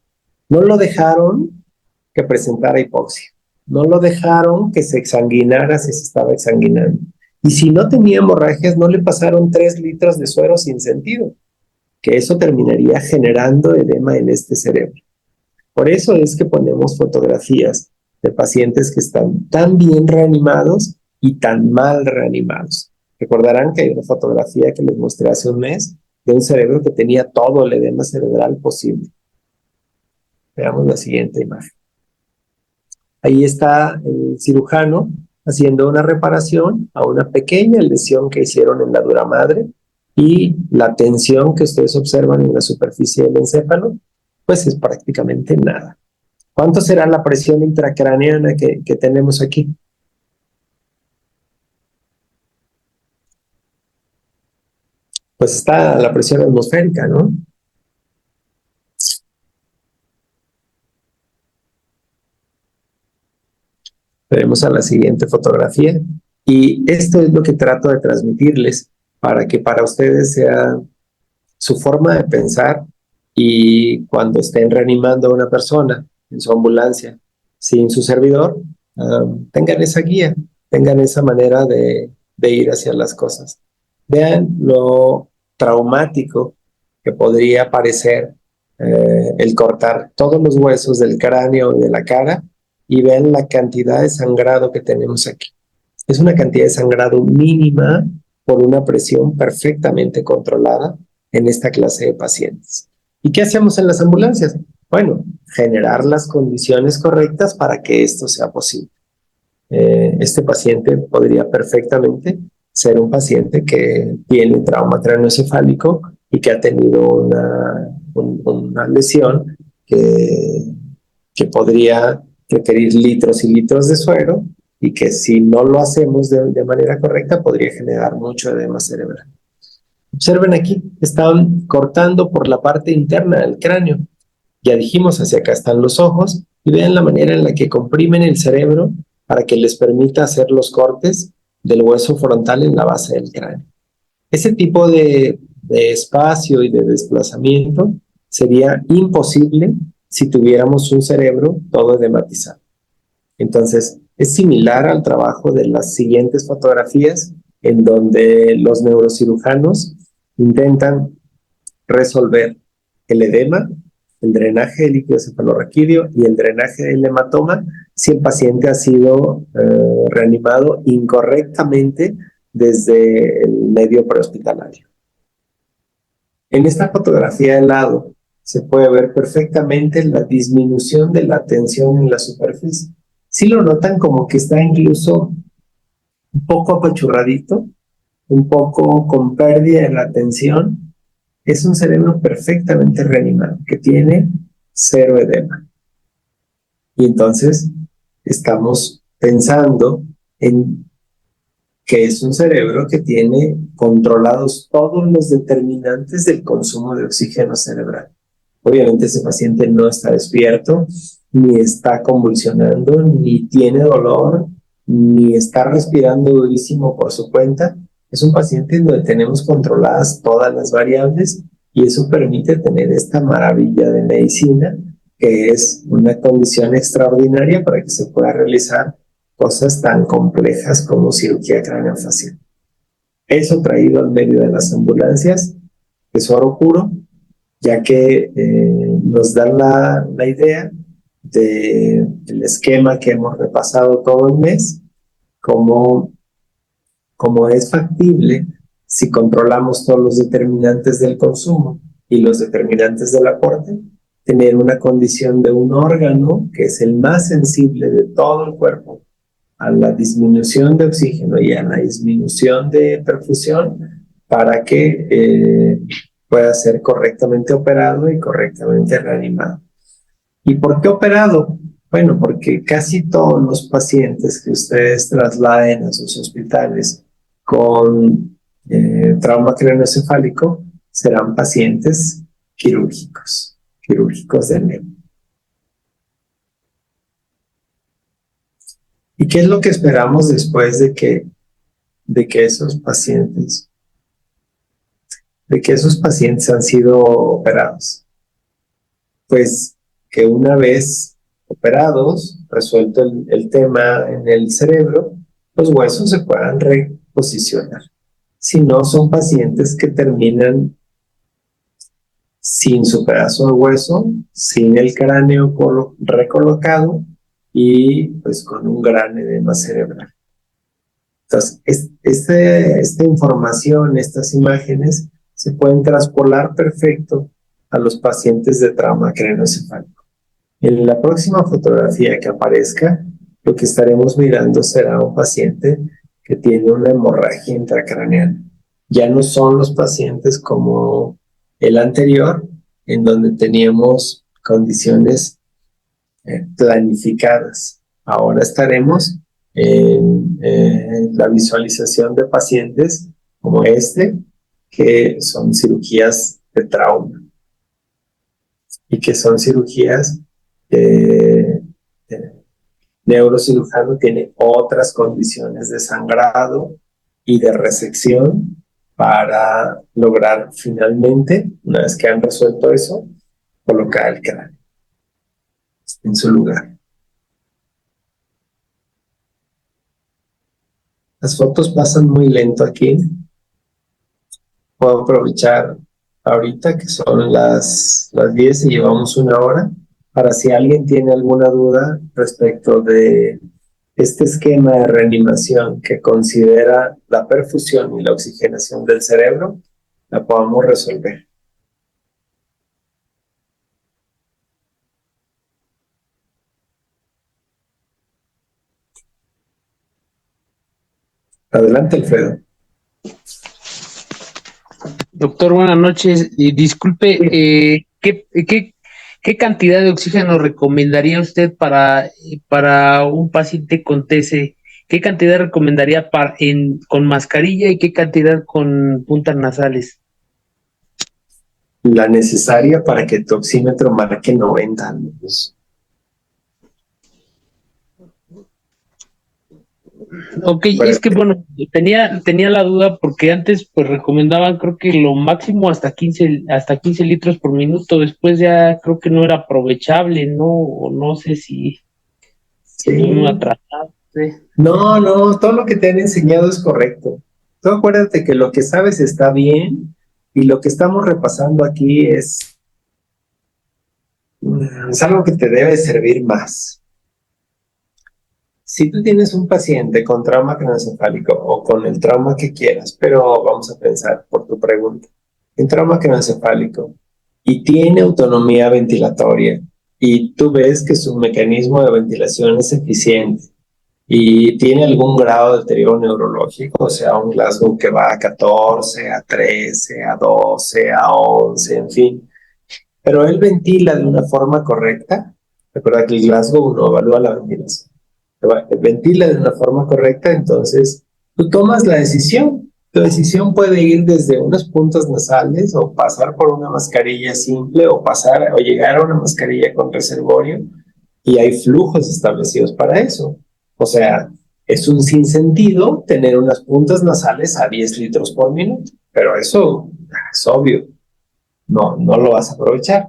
S1: No lo dejaron que presentara hipoxia, no lo dejaron que se exsanguinara si se estaba exsanguinando. Y si no tenía hemorragias, no le pasaron 3 litros de suero sin sentido, que eso terminaría generando edema en este cerebro. Por eso es que ponemos fotografías de pacientes que están tan bien reanimados y tan mal reanimados. Recordarán que hay una fotografía que les mostré hace un mes de un cerebro que tenía todo el edema cerebral posible. Veamos la siguiente imagen. Ahí está el cirujano haciendo una reparación a una pequeña lesión que hicieron en la dura madre, y la tensión que ustedes observan en la superficie del encéfalo, pues es prácticamente nada. ¿Cuánto será la presión intracraneana que tenemos aquí? Pues está la presión atmosférica, ¿no? Veremos a la siguiente fotografía. Y esto es lo que trato de transmitirles para que para ustedes sea su forma de pensar, y cuando estén reanimando a una persona en su ambulancia sin su servidor, tengan esa guía, tengan esa manera de ir hacia las cosas. Vean lo traumático que podría parecer el cortar todos los huesos del cráneo y de la cara, y vean la cantidad de sangrado que tenemos aquí. Es una cantidad de sangrado mínima por una presión perfectamente controlada en esta clase de pacientes. ¿Y qué hacemos en las ambulancias? Bueno, generar las condiciones correctas para que esto sea posible. Este paciente podría perfectamente ser un paciente que tiene trauma craneoencefálico y que ha tenido una lesión que podría requerir litros y litros de suero, y que si no lo hacemos de manera correcta podría generar mucho edema cerebral. Observen aquí, están cortando por la parte interna del cráneo. Ya dijimos, hacia acá están los ojos, y vean la manera en la que comprimen el cerebro para que les permita hacer los cortes del hueso frontal en la base del cráneo. Ese tipo de espacio y de desplazamiento sería imposible si tuviéramos un cerebro todo edematizado. Entonces, es similar al trabajo de las siguientes fotografías, en donde los neurocirujanos intentan resolver el edema, el drenaje del líquido cefalorraquídeo y el drenaje del hematoma si el paciente ha sido reanimado incorrectamente desde el medio prehospitalario. En esta fotografía de lado se puede ver perfectamente la disminución de la tensión en la superficie. ¿Sí lo notan como que está incluso un poco apachurradito, un poco con pérdida de la tensión? Es un cerebro perfectamente reanimado, que tiene cero edema. Y entonces estamos pensando en que es un cerebro que tiene controlados todos los determinantes del consumo de oxígeno cerebral. Obviamente ese paciente no está despierto, ni está convulsionando, ni tiene dolor, ni está respirando durísimo por su cuenta. Es un paciente en donde tenemos controladas todas las variables y eso permite tener esta maravilla de medicina, que es una condición extraordinaria para que se pueda realizar cosas tan complejas como cirugía craneofacial. Eso traído al medio de las ambulancias es oro puro, ya que nos da la idea del esquema que hemos repasado todo el mes, como es factible si controlamos todos los determinantes del consumo y los determinantes del aporte, tener una condición de un órgano que es el más sensible de todo el cuerpo a la disminución de oxígeno y a la disminución de perfusión para que pueda ser correctamente operado y correctamente reanimado. ¿Y por qué operado? Bueno, porque casi todos los pacientes que ustedes trasladen a sus hospitales con trauma craneoencefálico serán pacientes quirúrgicos de NEO. ¿Y qué es lo que esperamos después de que esos pacientes han sido operados? Pues que una vez operados, resuelto el tema en el cerebro, los huesos se puedan reposicionar. Si no, son pacientes que terminan sin su pedazo de hueso, sin el cráneo recolocado y pues con un gran edema cerebral. Entonces, esta información, estas imágenes, se pueden traspolar perfecto a los pacientes de trauma craneoencefálico. En la próxima fotografía que aparezca, lo que estaremos mirando será un paciente que tiene una hemorragia intracraneal. Ya no son los pacientes como el anterior, en donde teníamos condiciones planificadas. Ahora estaremos en la visualización de pacientes como que son cirugías de trauma y que son cirugías neurocirujano tiene otras condiciones de sangrado y de resección para lograr finalmente, una vez que han resuelto eso, colocar el cráneo en su lugar. Las fotos pasan muy lento aquí. Puedo aprovechar ahorita que son las 10 y llevamos una hora, para si alguien tiene alguna duda respecto de este esquema de reanimación que considera la perfusión y la oxigenación del cerebro, la podamos resolver. Adelante, Alfredo.
S3: Doctor, buenas noches. Disculpe, ¿qué cantidad de oxígeno recomendaría usted para un paciente con TC? ¿Qué cantidad recomendaría con mascarilla y qué cantidad con puntas nasales?
S1: La necesaria para que tu oxímetro marque 90 minutos.
S3: Ok, es que bueno, tenía la duda porque antes pues recomendaban creo que lo máximo hasta 15 litros por minuto, después ya creo que no era aprovechable, ¿no? O no sé si estoy muy atrasado. ¿Sí?
S1: No, todo lo que te han enseñado es correcto. Tú acuérdate que lo que sabes está bien y lo que estamos repasando aquí es algo que te debe servir más. Si tú tienes un paciente con trauma craneoencefálico o con el trauma que quieras, pero vamos a pensar por tu pregunta, en trauma craneoencefálico y tiene autonomía ventilatoria y tú ves que su mecanismo de ventilación es eficiente y tiene algún grado de deterioro neurológico, o sea, un Glasgow que va a 14, a 13, a 12, a 11, en fin, pero él ventila de una forma correcta. Recuerda que el Glasgow no evalúa la ventilación, ventila de una forma correcta, entonces tú tomas la decisión. Tu decisión puede ir desde unas puntas nasales o pasar por una mascarilla simple o llegar a una mascarilla con reservorio, y hay flujos establecidos para eso. O sea, Es un sinsentido tener unas puntas nasales a 10 litros por minuto, pero eso es obvio, no lo vas a aprovechar.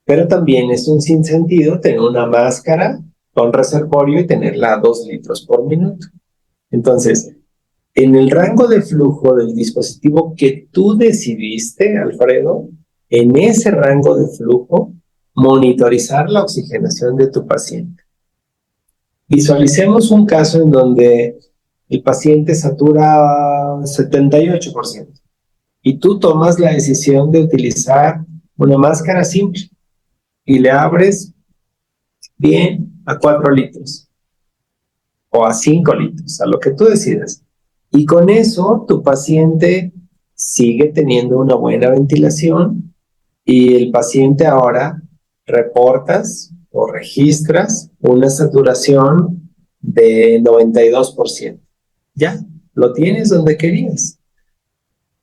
S1: Pero también es un sinsentido tener una máscara con reservorio y tenerla a 2 litros por minuto. Entonces, en el rango de flujo del dispositivo que tú decidiste, Alfredo, en ese rango de flujo, monitorizar la oxigenación de tu paciente. Visualicemos un caso en donde el paciente satura 78% y tú tomas la decisión de utilizar una máscara simple y le abres bien a 4 litros o a 5 litros, a lo que tú decidas. Y con eso tu paciente sigue teniendo una buena ventilación y el paciente ahora reportas o registras una saturación de 92%. Ya, lo tienes donde querías.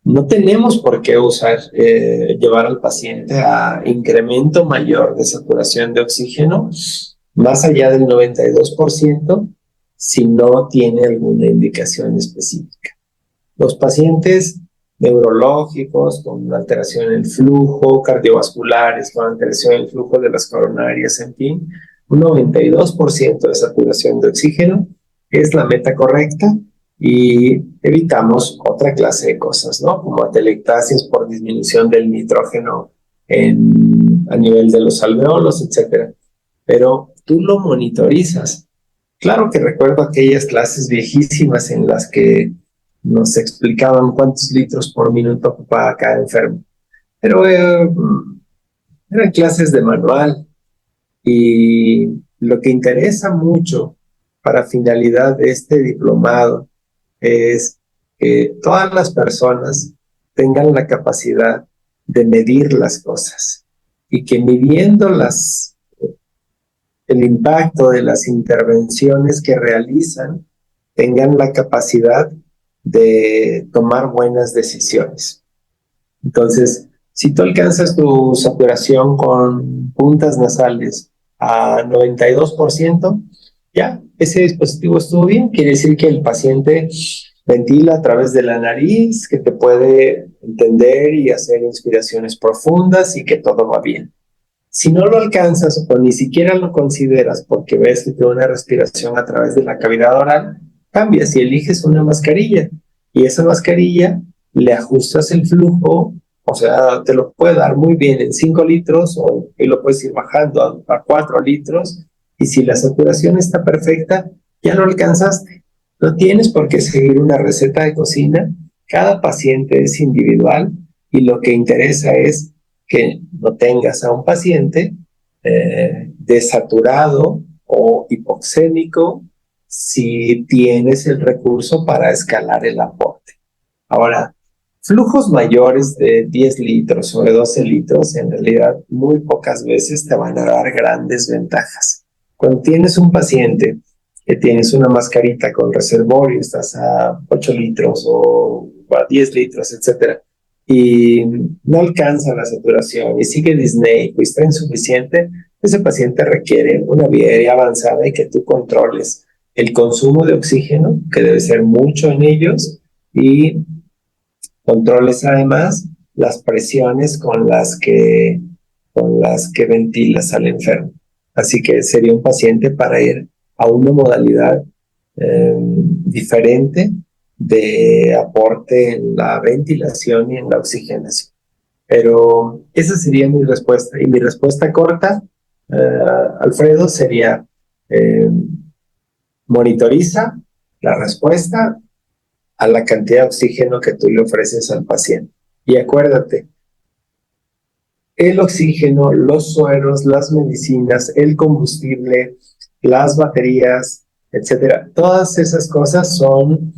S1: No tenemos por qué llevar al paciente a incremento mayor de saturación de oxígeno, más allá del 92%, si no tiene alguna indicación específica. Los pacientes neurológicos con alteración en el flujo, cardiovasculares con alteración en el flujo de las coronarias, en fin, un 92% de saturación de oxígeno es la meta correcta y evitamos otra clase de cosas, ¿no? Como atelectasias por disminución del nitrógeno a nivel de los alveolos, etcétera. Pero tú lo monitorizas. Claro que recuerdo aquellas clases viejísimas en las que nos explicaban cuántos litros por minuto ocupaba cada enfermo. Pero eran clases de manual y lo que interesa mucho para finalidad de este diplomado es que todas las personas tengan la capacidad de medir las cosas y que midiendo el impacto de las intervenciones que realizan tengan la capacidad de tomar buenas decisiones. Entonces, si tú alcanzas tu saturación con puntas nasales a 92%, ya, ese dispositivo estuvo bien. Quiere decir que el paciente ventila a través de la nariz, que te puede entender y hacer inspiraciones profundas y que todo va bien. Si no lo alcanzas o ni siquiera lo consideras porque ves que tiene una respiración a través de la cavidad oral, cambias y eliges una mascarilla. Y esa mascarilla le ajustas el flujo, o sea, te lo puede dar muy bien en 5 litros y lo puedes ir bajando a 4 litros. Y si la saturación está perfecta, ya lo alcanzaste. No tienes por qué seguir una receta de cocina. Cada paciente es individual y lo que interesa es que no tengas a un paciente desaturado o hipoxémico si tienes el recurso para escalar el aporte. Ahora, flujos mayores de 10 litros o de 12 litros en realidad muy pocas veces te van a dar grandes ventajas. Cuando tienes un paciente que tienes una mascarita con reservorio, estás a 8 litros o a 10 litros, etcétera, y no alcanza la saturación y sigue disneico y está insuficiente, ese paciente requiere una vía aérea avanzada y que tú controles el consumo de oxígeno, que debe ser mucho en ellos, y controles además las presiones con las que ventilas al enfermo. Así que sería un paciente para ir a una modalidad diferente de aporte en la ventilación y en la oxigenación. Pero esa sería mi respuesta. Y mi respuesta corta, Alfredo, sería monitoriza la respuesta a la cantidad de oxígeno que tú le ofreces al paciente. Y acuérdate, el oxígeno, los sueros, las medicinas, el combustible, las baterías, etcétera, todas esas cosas son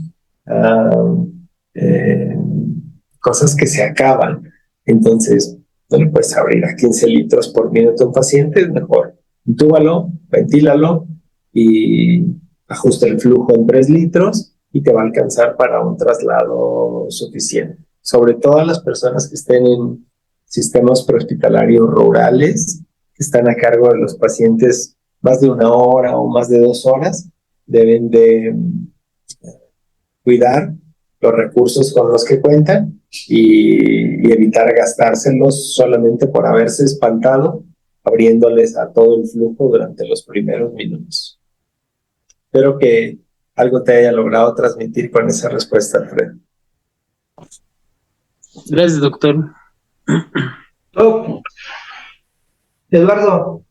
S1: cosas que se acaban. Entonces, no le puedes abrir a 15 litros por minuto a un paciente, es mejor intúbalo, ventílalo y ajusta el flujo en 3 litros y te va a alcanzar para un traslado suficiente. Sobre todo a las personas que estén en sistemas prehospitalarios rurales, que están a cargo de los pacientes más de 1 hora o más de 2 horas, deben de cuidar los recursos con los que cuentan y evitar gastárselos solamente por haberse espantado, abriéndoles a todo el flujo durante los primeros minutos. Espero que algo te haya logrado transmitir con esa respuesta, Alfredo.
S3: Gracias, doctor.
S4: Eduardo.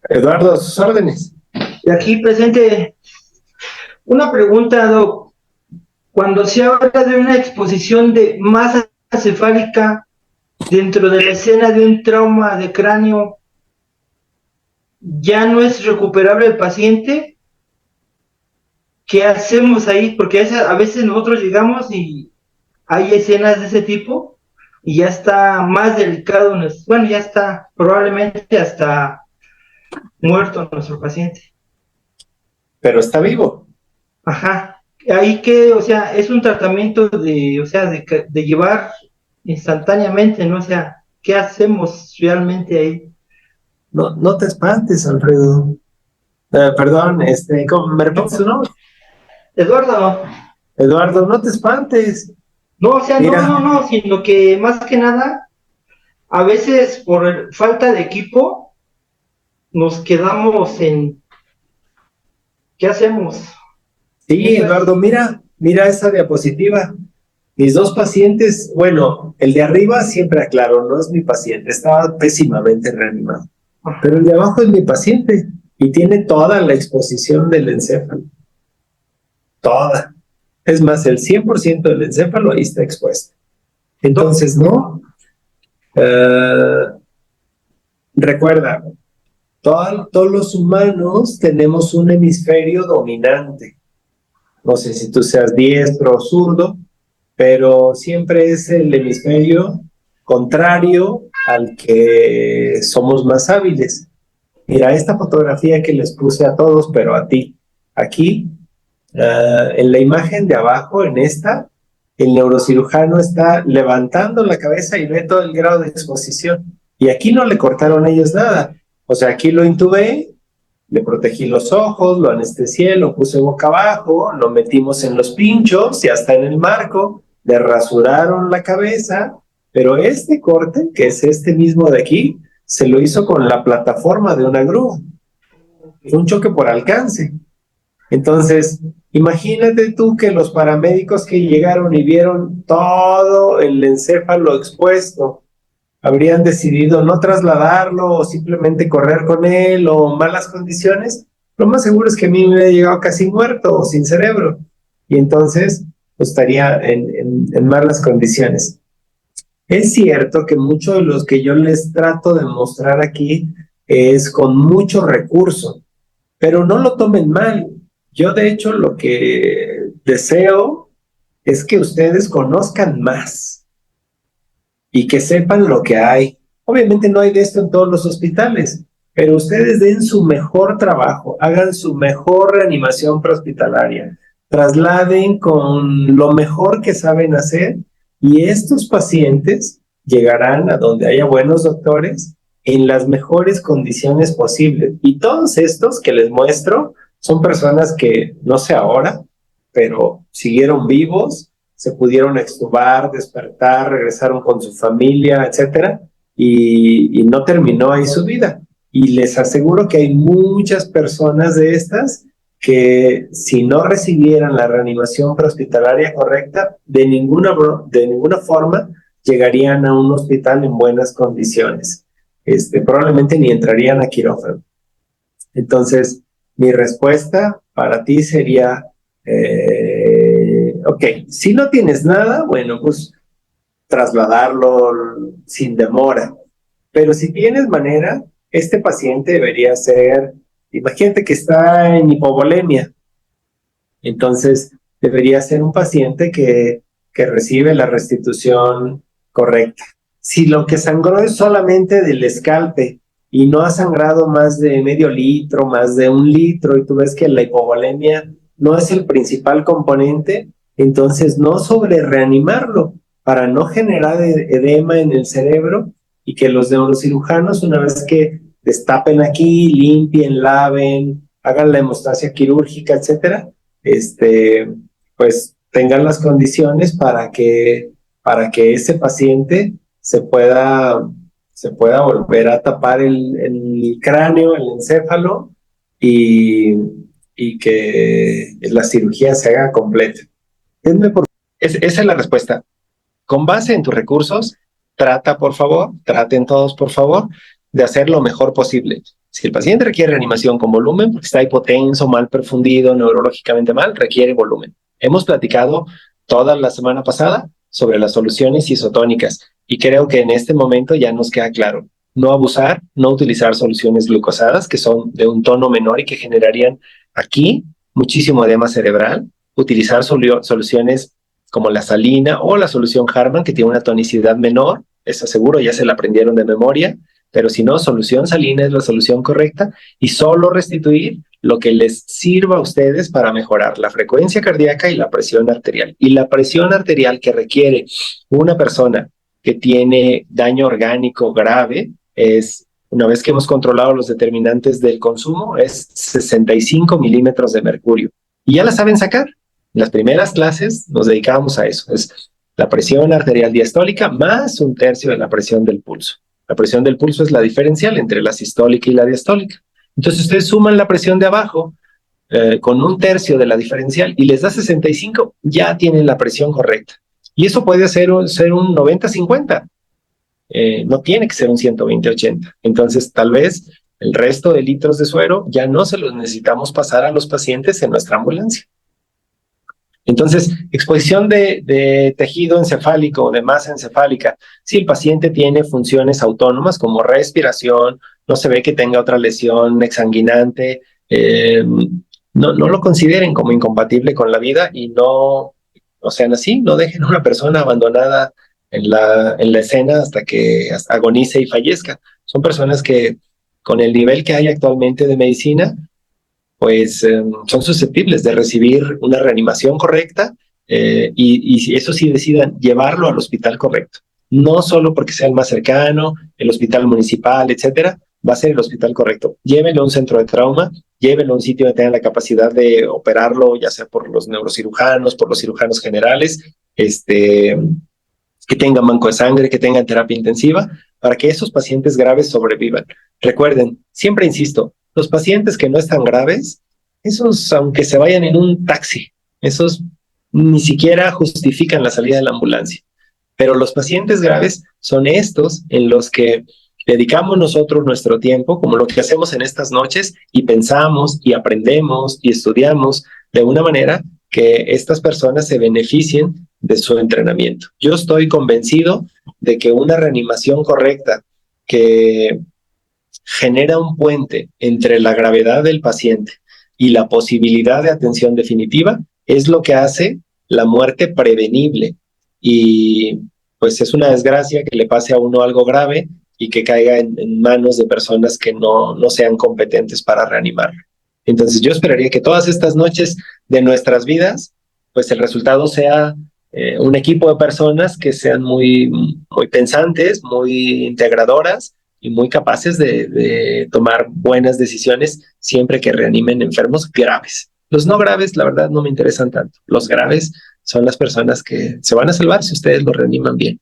S1: Eduardo, a sus órdenes.
S4: De aquí presente. Una pregunta, Doc. Cuando se habla de una exposición de masa cefálica dentro de la escena de un trauma de cráneo, ¿ya no es recuperable el paciente? ¿Qué hacemos ahí? Porque a veces nosotros llegamos y hay escenas de ese tipo y ya está más delicado, bueno, ya está probablemente hasta muerto nuestro paciente.
S1: Pero está vivo.
S4: Ajá. Ahí que, o sea, es un tratamiento de llevar instantáneamente, ¿no? O sea, ¿qué hacemos realmente ahí?
S1: No te espantes, Alfredo. Perdón, ¿me repites su nombre?
S4: Eduardo.
S1: Eduardo, no te espantes.
S4: No, o sea,
S1: Mira.
S4: no, sino que más que nada, a veces por falta de equipo, nos quedamos en, ¿qué hacemos?
S1: Sí, Eduardo, mira esa diapositiva. Mis dos pacientes, bueno, el de arriba siempre aclaro, no es mi paciente, estaba pésimamente reanimado. Pero el de abajo es mi paciente y tiene toda la exposición del encéfalo. Toda. Es más, el 100% del encéfalo ahí está expuesto. Entonces, ¿no? Recuerda, todos los humanos tenemos un hemisferio dominante. No sé si tú seas diestro o zurdo, pero siempre es el hemisferio contrario al que somos más hábiles. Mira, esta fotografía que les puse a todos, pero a ti, aquí, en la imagen de abajo, en esta, el neurocirujano está levantando la cabeza y ve todo el grado de exposición. Y aquí no le cortaron ellos nada. O sea, aquí lo intubé, le protegí los ojos, lo anestesié, lo puse boca abajo, lo metimos en los pinchos y hasta en el marco, le rasuraron la cabeza, pero este corte, que es este mismo de aquí, se lo hizo con la plataforma de una grúa. Fue un choque por alcance. Entonces, imagínate tú que los paramédicos que llegaron y vieron todo el encéfalo expuesto, habrían decidido no trasladarlo o simplemente correr con él o malas condiciones, lo más seguro es que a mí me hubiera llegado casi muerto o sin cerebro. Y entonces pues, estaría en malas condiciones. Es cierto que muchos de los que yo les trato de mostrar aquí es con mucho recurso, pero no lo tomen mal. Yo de hecho lo que deseo es que ustedes conozcan más y que sepan lo que hay. Obviamente no hay de esto en todos los hospitales, pero ustedes den su mejor trabajo, hagan su mejor reanimación prehospitalaria, trasladen con lo mejor que saben hacer y estos pacientes llegarán a donde haya buenos doctores en las mejores condiciones posibles. Y todos estos que les muestro son personas que, no sé ahora, pero siguieron vivos, se pudieron extubar, despertar, regresaron con su familia, etcétera, y no terminó ahí su vida. Y les aseguro que hay muchas personas de estas que si no recibieran la reanimación prehospitalaria correcta, de ninguna forma llegarían a un hospital en buenas condiciones. Probablemente ni entrarían a quirófano. Entonces, mi respuesta para ti sería, ok, si no tienes nada, bueno, pues trasladarlo sin demora. Pero si tienes manera, este paciente debería ser, imagínate que está en hipovolemia, entonces debería ser un paciente que recibe la restitución correcta. Si lo que sangró es solamente del escalpe y no ha sangrado más de medio litro, más de 1 litro, y tú ves que la hipovolemia no es el principal componente, entonces no sobre reanimarlo para no generar edema en el cerebro y que los neurocirujanos, una vez que destapen aquí, limpien, laven, hagan la hemostasia quirúrgica, etcétera, pues tengan las condiciones para que ese paciente se pueda volver a tapar el cráneo, el encéfalo, y, y que la cirugía se haga completa. Esa es la respuesta. Con base en tus recursos, traten todos, por favor, de hacer lo mejor posible. Si el paciente requiere reanimación con volumen, porque está hipotenso, mal perfundido, neurológicamente mal, requiere volumen. Hemos platicado toda la semana pasada sobre las soluciones isotónicas y creo que en este momento ya nos queda claro. No abusar, no utilizar soluciones glucosadas que son de un tono menor y que generarían aquí muchísimo edema cerebral. Utilizar soluciones como la salina o la solución Harman, que tiene una tonicidad menor, eso seguro ya se la aprendieron de memoria, pero si no, solución salina es la solución correcta, y solo restituir lo que les sirva a ustedes para mejorar la frecuencia cardíaca y la presión arterial. Y la presión arterial que requiere una persona que tiene daño orgánico grave es, una vez que hemos controlado los determinantes del consumo, es 65 milímetros de mercurio. Y ya la saben sacar. En las primeras clases nos dedicábamos a eso, es la presión arterial diastólica más 1/3 de la presión del pulso. La presión del pulso es la diferencial entre la sistólica y la diastólica. Entonces ustedes suman la presión de abajo con 1/3 de la diferencial y les da 65, ya tienen la presión correcta. Y eso puede ser un 90-50, no tiene que ser un 120-80. Entonces tal vez el resto de litros de suero ya no se los necesitamos pasar a los pacientes en nuestra ambulancia. Entonces, exposición de tejido encefálico o de masa encefálica, si el paciente tiene funciones autónomas como respiración, no se ve que tenga otra lesión exsanguinante, no lo consideren como incompatible con la vida y no sean así, no dejen a una persona abandonada en la escena hasta que agonice y fallezca. Son personas que con el nivel que hay actualmente de medicina, pues son susceptibles de recibir una reanimación correcta y eso sí decidan llevarlo al hospital correcto. No solo porque sea el más cercano, el hospital municipal, etcétera, va a ser el hospital correcto. Llévenlo a un centro de trauma, llévenlo a un sitio donde tengan la capacidad de operarlo, ya sea por los neurocirujanos, por los cirujanos generales, que tengan banco de sangre, que tengan terapia intensiva, para que esos pacientes graves sobrevivan. Recuerden, siempre insisto, los pacientes que no están graves, esos, aunque se vayan en un taxi, esos ni siquiera justifican la salida de la ambulancia. Pero los pacientes graves son estos en los que dedicamos nosotros nuestro tiempo, como lo que hacemos en estas noches, y pensamos, y aprendemos, y estudiamos de una manera que estas personas se beneficien de su entrenamiento. Yo estoy convencido de que una reanimación correcta que genera un puente entre la gravedad del paciente y la posibilidad de atención definitiva es lo que hace la muerte prevenible. Y pues es una desgracia que le pase a uno algo grave y que caiga en manos de personas que no sean competentes para reanimarlo. Entonces yo esperaría que todas estas noches de nuestras vidas, pues el resultado sea un equipo de personas que sean muy, muy pensantes, muy integradoras y muy capaces de tomar buenas decisiones siempre que reanimen enfermos graves. Los no graves, la verdad, no me interesan tanto. Los graves son las personas que se van a salvar si ustedes lo reaniman bien.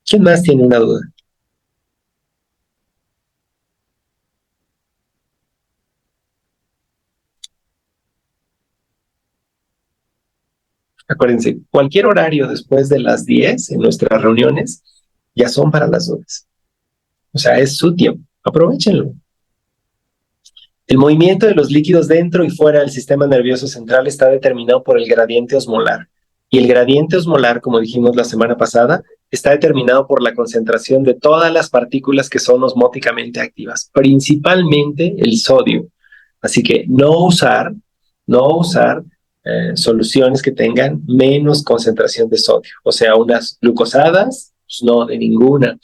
S1: ¿Quién más tiene una duda? Acuérdense, cualquier horario después de las 10 en nuestras reuniones ya son para las dudas. O sea, es su tiempo. Aprovechenlo. El movimiento de los líquidos dentro y fuera del sistema nervioso central está determinado por el gradiente osmolar. Y el gradiente osmolar, como dijimos la semana pasada, está determinado por la concentración de todas las partículas que son osmóticamente activas, principalmente el sodio. Así que no usar soluciones que tengan menos concentración de sodio. O sea, unas glucosadas, pues no, de ninguna.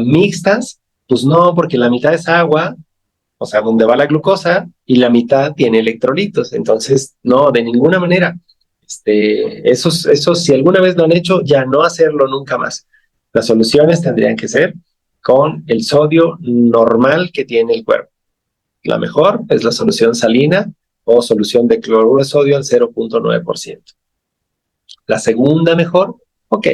S1: Mixtas, pues no, porque la mitad es agua, o sea, donde va la glucosa, y la mitad tiene electrolitos. Entonces, no, de ninguna manera. Eso, si alguna vez lo han hecho, ya no hacerlo nunca más. Las soluciones tendrían que ser con el sodio normal que tiene el cuerpo. La mejor es la solución salina o solución de cloruro de sodio al 0.9%. La segunda mejor, ok,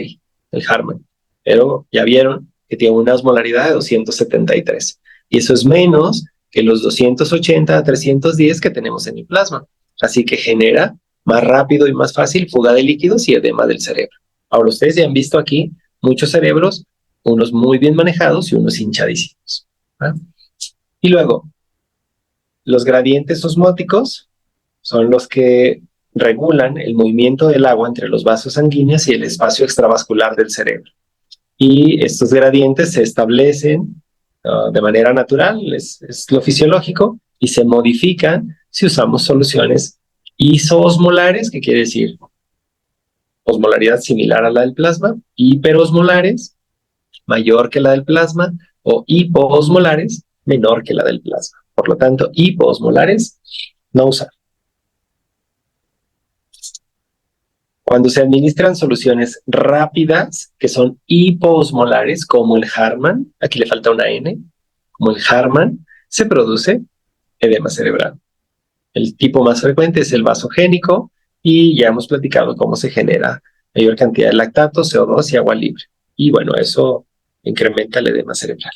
S1: el Harman. Pero ya vieron que tiene una osmolaridad de 273. Y eso es menos que los 280 a 310 que tenemos en el plasma. Así que genera más rápido y más fácil fuga de líquidos y edema del cerebro. Ahora, ustedes ya han visto aquí muchos cerebros, unos muy bien manejados y unos hinchadísimos. ¿Ah? Y luego, los gradientes osmóticos son los que regulan el movimiento del agua entre los vasos sanguíneos y el espacio extravascular del cerebro. Y estos gradientes se establecen de manera natural, es lo fisiológico, y se modifican si usamos soluciones isoosmolares, que quiere decir osmolaridad similar a la del plasma, hiperosmolares, mayor que la del plasma, o hipoosmolares, menor que la del plasma. Por lo tanto, hipoosmolares, no usar. Cuando se administran soluciones rápidas, que son hipoosmolares, como el Harman, aquí le falta una N, como el Harman, se produce edema cerebral. El tipo más frecuente es el vasogénico y ya hemos platicado cómo se genera mayor cantidad de lactato, CO2 y agua libre. Y bueno, eso incrementa el edema cerebral.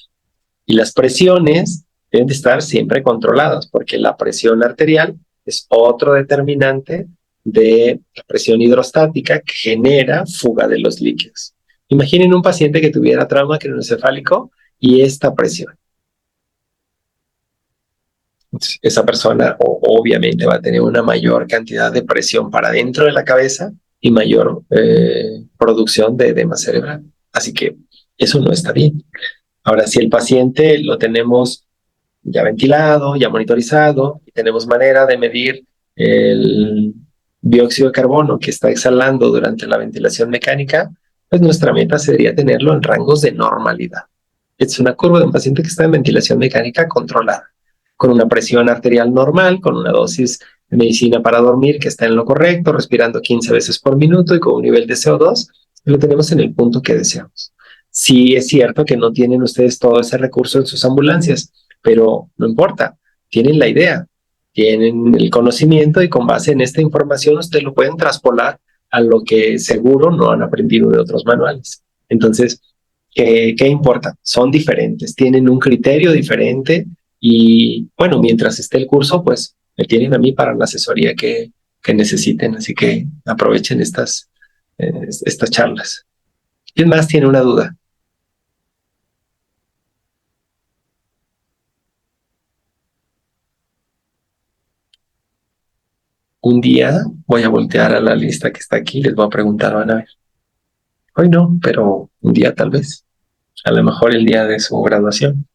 S1: Y las presiones deben de estar siempre controladas, porque la presión arterial es otro determinante de la presión hidrostática que genera fuga de los líquidos. Imaginen un paciente que tuviera trauma craneoencefálico y esta presión. Esa persona obviamente va a tener una mayor cantidad de presión para dentro de la cabeza y mayor producción de edema cerebral. Así que eso no está bien. Ahora, si el paciente lo tenemos ya ventilado, ya monitorizado, y tenemos manera de medir el dióxido de carbono que está exhalando durante la ventilación mecánica, pues nuestra meta sería tenerlo en rangos de normalidad. Es una curva de un paciente que está en ventilación mecánica controlada, con una presión arterial normal, con una dosis de medicina para dormir que está en lo correcto, respirando 15 veces por minuto y con un nivel de CO2, lo tenemos en el punto que deseamos. Sí es cierto que no tienen ustedes todo ese recurso en sus ambulancias, pero no importa, tienen la idea, tienen el conocimiento y con base en esta información ustedes lo pueden traspolar a lo que seguro no han aprendido de otros manuales. Entonces, ¿qué importa? Son diferentes, tienen un criterio diferente y bueno, mientras esté el curso, pues me tienen a mí para la asesoría que necesiten, así que aprovechen estas charlas. ¿Quién más tiene una duda? Un día voy a voltear a la lista que está aquí y les voy a preguntar, van a ver. Hoy no, pero un día tal vez. A lo mejor el día de su graduación.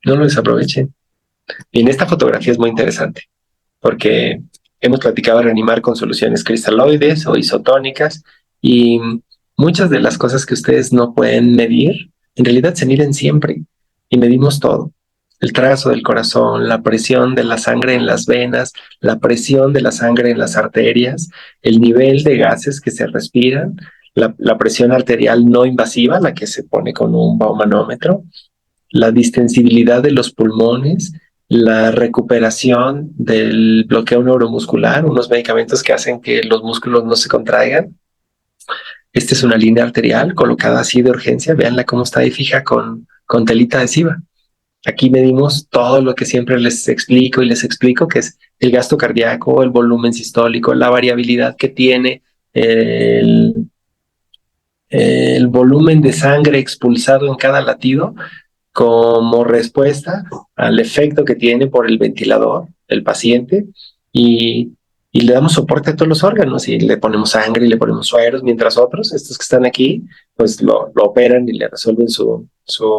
S1: No lo desaprovechen. Y en esta fotografía es muy interesante, porque hemos platicado de reanimar con soluciones cristaloides o isotónicas y muchas de las cosas que ustedes no pueden medir, en realidad se miden siempre y medimos todo. El trazo del corazón, la presión de la sangre en las venas, la presión de la sangre en las arterias, el nivel de gases que se respiran, la presión arterial no invasiva, la que se pone con un baumanómetro, la distensibilidad de los pulmones, la recuperación del bloqueo neuromuscular, unos medicamentos que hacen que los músculos no se contraigan. Esta es una línea arterial colocada así de urgencia. Véanla cómo está ahí fija con telita adhesiva. Aquí medimos todo lo que siempre les explico y les explico, que es el gasto cardíaco, el volumen sistólico, la variabilidad que tiene, el volumen de sangre expulsado en cada latido como respuesta al efecto que tiene por el ventilador el paciente y le damos soporte a todos los órganos y le ponemos sangre y le ponemos sueros, mientras otros, estos que están aquí, pues lo operan y le resuelven su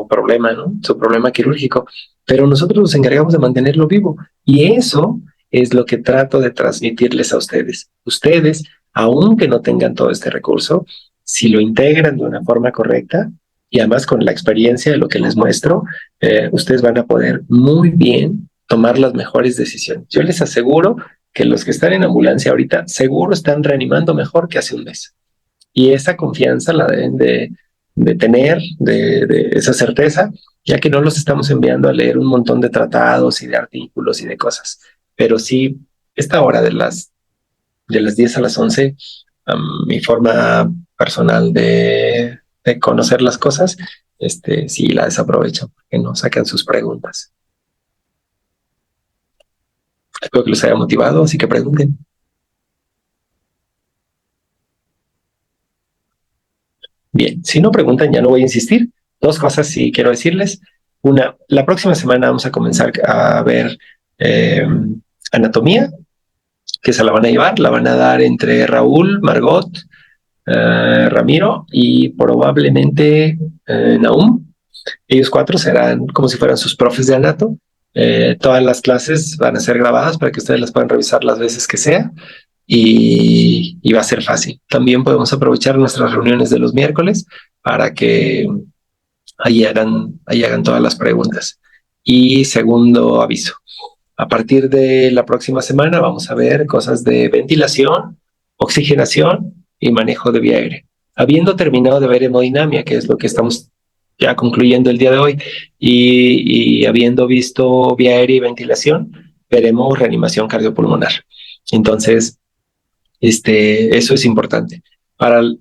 S1: problema, ¿no? Su problema quirúrgico. Pero nosotros nos encargamos de mantenerlo vivo y eso es lo que trato de transmitirles a ustedes. Ustedes, aunque no tengan todo este recurso, si lo integran de una forma correcta, y además con la experiencia de lo que les muestro, ustedes van a poder muy bien tomar las mejores decisiones. Yo les aseguro que los que están en ambulancia ahorita seguro están reanimando mejor que hace un mes. Y esa confianza la deben de tener de esa certeza, ya que no los estamos enviando a leer un montón de tratados y de artículos y de cosas. Pero sí, esta hora de las 10 a las 11, mi forma personal de conocer las cosas, sí la desaprovechan porque no sacan sus preguntas. Espero que los haya motivado, así que pregunten. Bien, si no preguntan, ya no voy a insistir. 2 cosas sí quiero decirles. Una, la próxima semana vamos a comenzar a ver anatomía, que se la van a llevar, la van a dar entre Raúl, Margot, Ramiro y probablemente Nahum. Ellos 4 serán como si fueran sus profes de anato. Todas las clases van a ser grabadas para que ustedes las puedan revisar las veces que sea y va a ser fácil. También podemos aprovechar nuestras reuniones de los miércoles para que ahí hagan todas las preguntas. Y segundo aviso, a partir de la próxima semana vamos a ver cosas de ventilación, oxigenación y manejo de vía aérea. Habiendo terminado de ver hemodinamia, que es lo que estamos ya concluyendo el día de hoy, y habiendo visto vía aérea y ventilación, veremos reanimación cardiopulmonar. Entonces, eso es importante.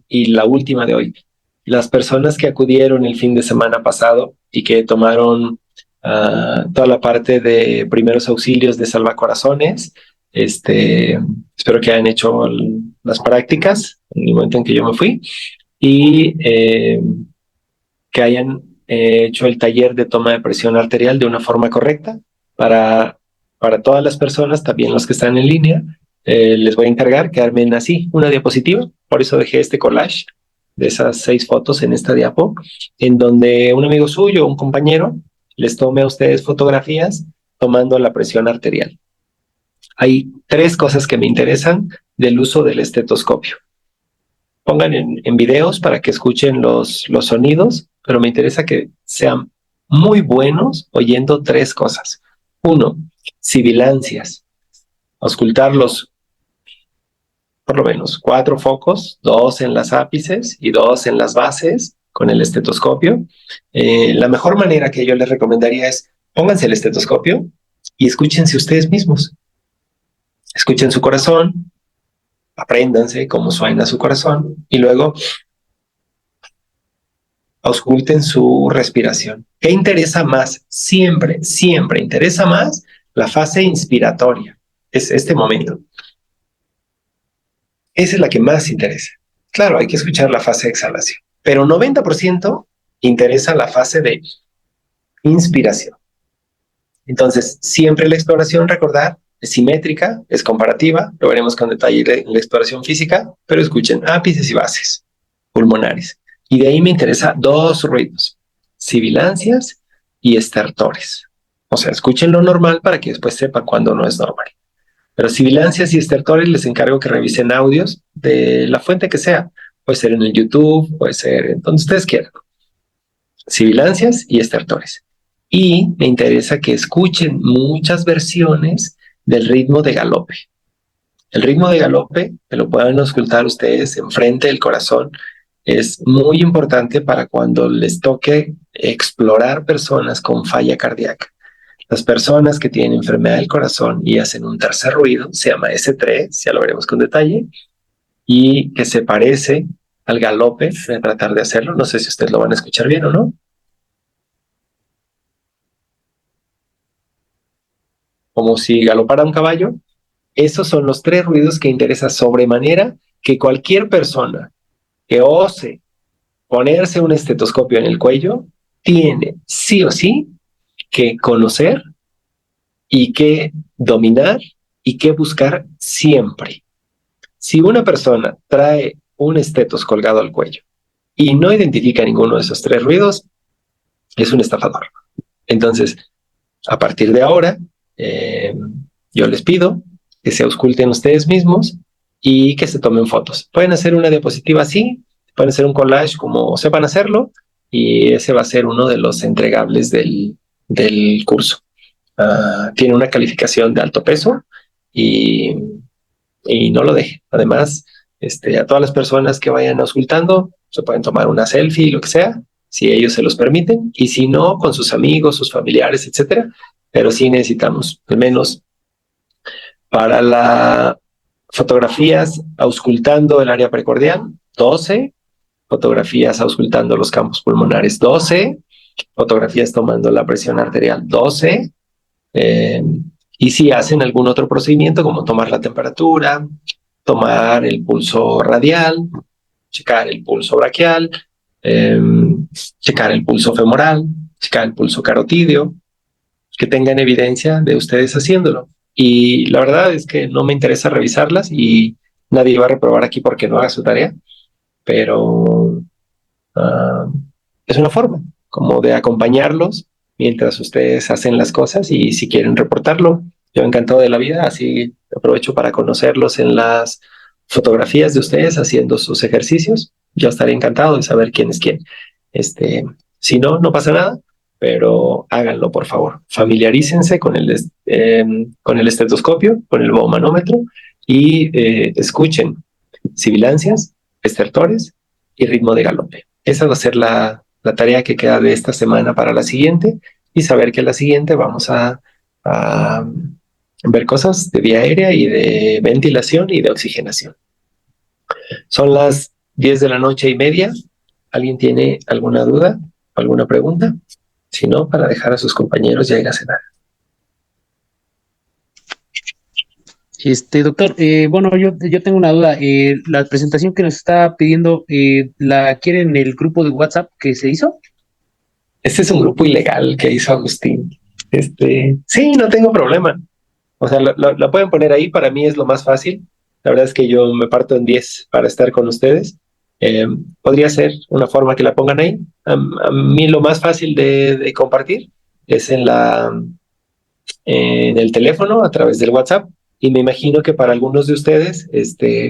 S1: Y la última de hoy, las personas que acudieron el fin de semana pasado y que tomaron toda la parte de primeros auxilios de salvacorazones, espero que hayan hecho las prácticas en el momento en que yo me fui y que hayan hecho el taller de toma de presión arterial de una forma correcta para todas las personas, también los que están en línea. Les voy a encargar que armen así una diapositiva, por eso dejé este collage de esas 6 fotos en esta diapo, en donde un amigo suyo, un compañero, les tome a ustedes fotografías tomando la presión arterial. Hay 3 cosas que me interesan del uso del estetoscopio. Pongan en videos para que escuchen los sonidos, pero me interesa que sean muy buenos oyendo 3 cosas. 1, sibilancias, auscultarlos por lo menos 4 focos, 2 en las ápices y 2 en las bases con el estetoscopio. La mejor manera que yo les recomendaría es pónganse el estetoscopio y escúchense ustedes mismos. Escuchen su corazón, apréndanse cómo suena su corazón y luego ausculten su respiración. ¿Qué interesa más? Siempre interesa más la fase inspiratoria. Es este momento. Esa es la que más interesa. Claro, hay que escuchar la fase de exhalación, pero 90% interesa la fase de inspiración. Entonces, siempre la exploración, recordar, es simétrica, es comparativa, lo veremos con detalle en la exploración física, pero escuchen ápices y bases pulmonares. Y de ahí me interesa 2 ruidos, sibilancias y estertores. O sea, escuchen lo normal para que después sepan cuándo no es normal. Pero sibilancias y estertores les encargo que revisen audios de la fuente que sea. Puede ser en el YouTube, puede ser en donde ustedes quieran. Sibilancias y estertores. Y me interesa que escuchen muchas versiones del ritmo de galope. El ritmo de galope, que lo puedan auscultar ustedes enfrente del corazón, es muy importante para cuando les toque explorar personas con falla cardíaca. Las personas que tienen enfermedad del corazón y hacen un tercer ruido, se llama S3, ya lo veremos con detalle, y que se parece al galope. Voy a tratar de hacerlo, no sé si ustedes lo van a escuchar bien o no. Como si galopara un caballo. Esos son los 3 ruidos que interesa sobremanera que cualquier persona que ose ponerse un estetoscopio en el cuello tiene sí o sí que conocer y que dominar y que buscar siempre. Si una persona trae un estetos colgado al cuello y no identifica ninguno de esos 3 ruidos, es un estafador. Entonces, a partir de ahora, yo les pido que se ausculten ustedes mismos y que se tomen fotos. Pueden hacer una diapositiva así, pueden hacer un collage como sepan hacerlo, y ese va a ser uno de los entregables del curso. Tiene una calificación de alto peso y no lo deje. Además, a todas las personas que vayan auscultando, se pueden tomar una selfie, lo que sea, si ellos se los permiten, y si no, con sus amigos, sus familiares, etcétera. Pero sí necesitamos, al menos para las fotografías auscultando el área precordial, 12, fotografías auscultando los campos pulmonares, 12, fotografías tomando la presión arterial, 12, eh, y si hacen algún otro procedimiento como tomar la temperatura, tomar el pulso radial, checar el pulso braquial, eh, checar el pulso femoral, checar el pulso carotídeo, que tengan evidencia de ustedes haciéndolo. Y la verdad es que no me interesa revisarlas y nadie va a reprobar aquí porque no haga su tarea, pero es una forma como de acompañarlos mientras ustedes hacen las cosas y si quieren reportarlo, yo encantado de la vida, así aprovecho para conocerlos en las fotografías de ustedes haciendo sus ejercicios. Yo estaré encantado de saber quién es quién. Si no, no pasa nada, pero háganlo, por favor. Familiarícense con el estetoscopio, con el baumanómetro y escuchen sibilancias, estertores y ritmo de galope. Esa va a ser la tarea que queda de esta semana para la siguiente y saber que la siguiente vamos a ver cosas de vía aérea y de ventilación y de oxigenación. Son las 10 de la noche y media. ¿Alguien tiene alguna duda, alguna pregunta? Si no, para dejar a sus compañeros ya ir a cenar.
S3: Doctor, bueno, yo tengo una duda. La presentación que nos está pidiendo, ¿la quiere en el grupo de WhatsApp que se hizo?
S1: Este es un grupo ilegal que hizo Agustín. Sí, no tengo problema. O sea, lo pueden poner ahí, para mí es lo más fácil. La verdad es que yo me parto en 10 para estar con ustedes. Podría ser una forma que la pongan ahí. A mí lo más fácil de compartir es en el teléfono, a través del WhatsApp. Y me imagino que para algunos de ustedes,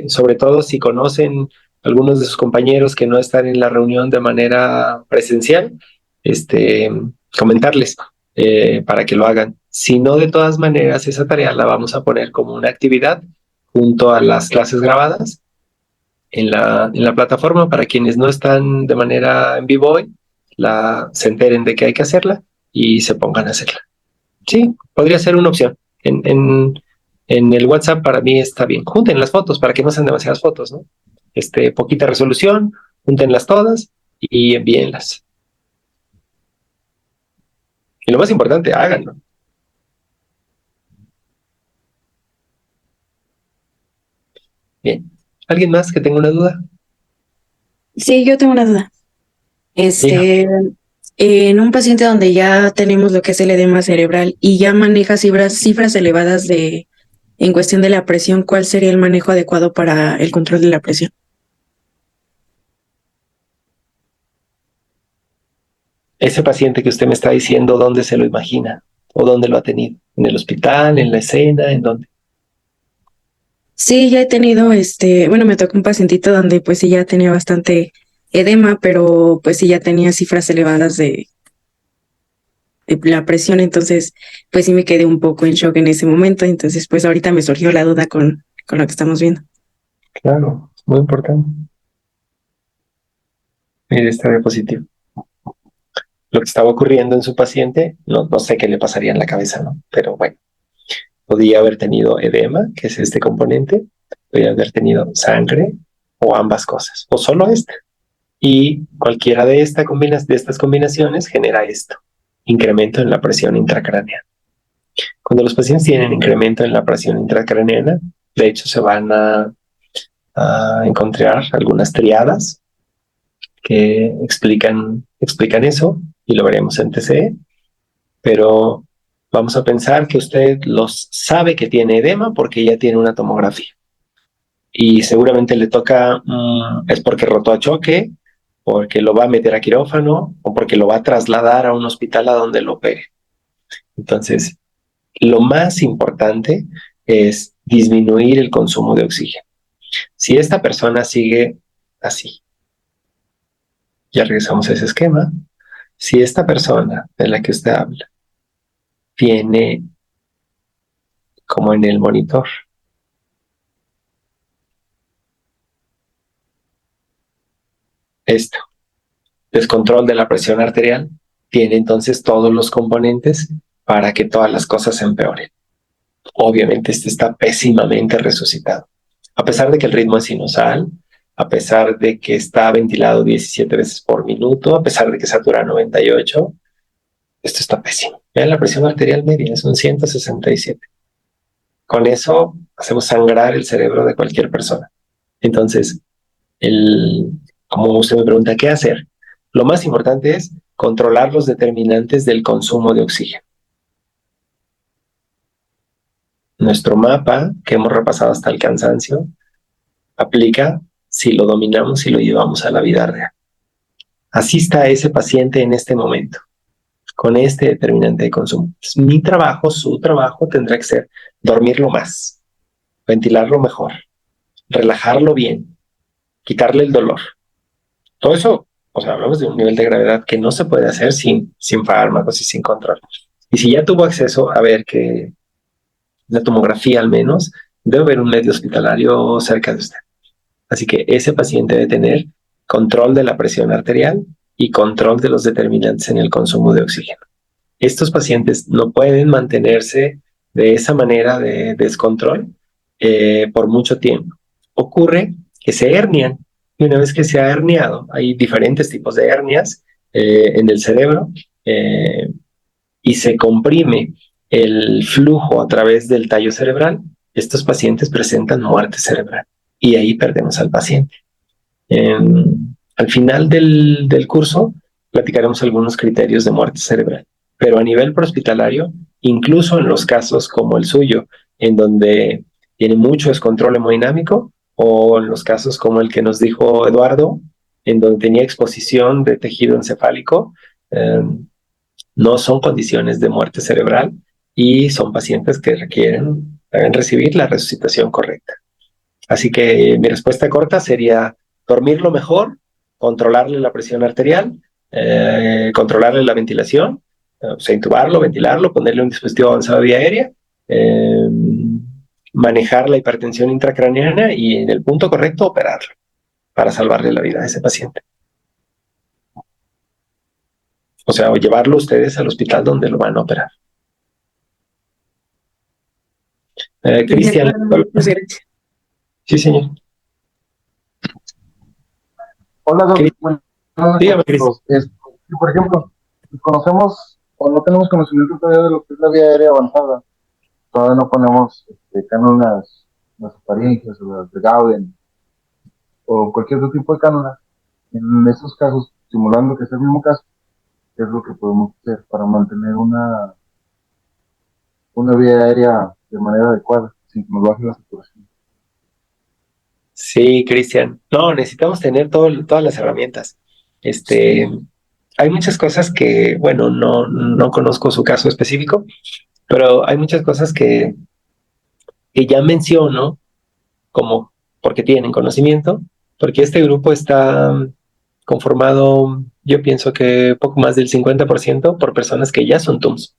S1: sobre todo si conocen algunos de sus compañeros que no están en la reunión de manera presencial, este, comentarles para que lo hagan. Si no, de todas maneras, esa tarea la vamos a poner como una actividad junto a las clases grabadas en la plataforma para quienes no están de manera en vivo hoy, se enteren de que hay que hacerla y se pongan a hacerla. Sí, podría ser una opción. En el WhatsApp para mí está bien. Junten las fotos para que no sean demasiadas fotos, ¿no? Poquita resolución, júntenlas todas y envíenlas. Y lo más importante, háganlo. Bien. ¿Alguien más que tenga una duda?
S5: Sí, yo tengo una duda.
S1: Diga.
S5: En un paciente donde ya tenemos lo que es el edema cerebral y ya maneja cifras elevadas en cuestión de la presión, ¿cuál sería el manejo adecuado para el control de la presión?
S1: Ese paciente que usted me está diciendo, ¿dónde se lo imagina? ¿O dónde lo ha tenido? ¿En el hospital? ¿En la escena? ¿En dónde?
S5: Sí, ya he tenido, bueno, me tocó un pacientito donde pues sí ya tenía bastante edema, pero pues sí ya tenía cifras elevadas de la presión, entonces pues sí me quedé un poco en shock en ese momento, entonces pues ahorita me surgió la duda con lo que estamos viendo.
S1: Claro, muy importante. Mire esta diapositiva. Lo que estaba ocurriendo en su paciente, no sé qué le pasaría en la cabeza, ¿no? Pero bueno, podía haber tenido edema, que es este componente, podía haber tenido sangre o ambas cosas, o solo esta. Y cualquiera de estas combinaciones genera esto, incremento en la presión intracraneana. Cuando los pacientes tienen incremento en la presión intracraneana, de hecho se van a encontrar algunas triadas que explican eso y lo veremos en TCE, pero vamos a pensar que usted los sabe que tiene edema porque ya tiene una tomografía y seguramente le toca, es porque rotó a choque, porque lo va a meter a quirófano o porque lo va a trasladar a un hospital a donde lo opere. Entonces, lo más importante es disminuir el consumo de oxígeno. Si esta persona sigue así, ya regresamos a ese esquema, si esta persona de la que usted habla tiene como en el monitor Esto, descontrol de la presión arterial, tiene entonces todos los componentes para que todas las cosas se empeoren. Obviamente este está pésimamente resucitado. A pesar de que el ritmo es sinusal, a pesar de que está ventilado 17 veces por minuto, a pesar de que satura 98, esto está pésimo. Vean la presión arterial media, es un 167. Con eso hacemos sangrar el cerebro de cualquier persona. Entonces, como usted me pregunta, ¿qué hacer? Lo más importante es controlar los determinantes del consumo de oxígeno. Nuestro mapa, que hemos repasado hasta el cansancio, aplica si lo dominamos y lo llevamos a la vida real. Asista a ese paciente en este momento, con este determinante de consumo. Mi trabajo, su trabajo, tendrá que ser dormirlo más, ventilarlo mejor, relajarlo bien, quitarle el dolor. Todo eso, hablamos de un nivel de gravedad que no se puede hacer sin fármacos y sin control. Y si ya tuvo acceso a ver que la tomografía al menos, debe haber un medio hospitalario cerca de usted. Así que ese paciente debe tener control de la presión arterial y control de los determinantes en el consumo de oxígeno. Estos pacientes no pueden mantenerse de esa manera de descontrol por mucho tiempo. Ocurre que se hernian, y una vez que se ha herniado, hay diferentes tipos de hernias en el cerebro y se comprime el flujo a través del tallo cerebral. Estos pacientes presentan muerte cerebral y ahí perdemos al paciente. Al final del curso platicaremos algunos criterios de muerte cerebral, pero a nivel prehospitalario, incluso en los casos como el suyo, en donde tiene mucho descontrol hemodinámico, o en los casos como el que nos dijo Eduardo, en donde tenía exposición de tejido encefálico, no son condiciones de muerte cerebral y son pacientes que deben recibir la resucitación correcta. Así que mi respuesta corta sería dormirlo mejor, controlarle la presión arterial, controlarle la ventilación, intubarlo, ventilarlo, ponerle un dispositivo avanzado de vía aérea, manejar la hipertensión intracraneana y en el punto correcto operarlo para salvarle la vida a ese paciente. O llevarlo ustedes al hospital donde lo van a operar. Cristian. Sí, señor.
S2: Hola, doctor.
S1: Dígame, Cristian.
S2: Por ejemplo, conocemos o no tenemos conocimiento todavía de lo que es la vía aérea avanzada. Todavía no ponemos cánulas nasofaringeas o las de Gauden o cualquier otro tipo de cánula. En esos casos, simulando que es el mismo caso, ¿qué es lo que podemos hacer para mantener una vía aérea de manera adecuada, sin que nos baje la saturación?
S1: Sí, Cristian. No, necesitamos tener todas las herramientas. Hay muchas cosas que, no conozco su caso específico, pero hay muchas cosas que ya menciono como porque tienen conocimiento, porque este grupo está conformado, yo pienso que poco más del 50% por personas que ya son TUMS.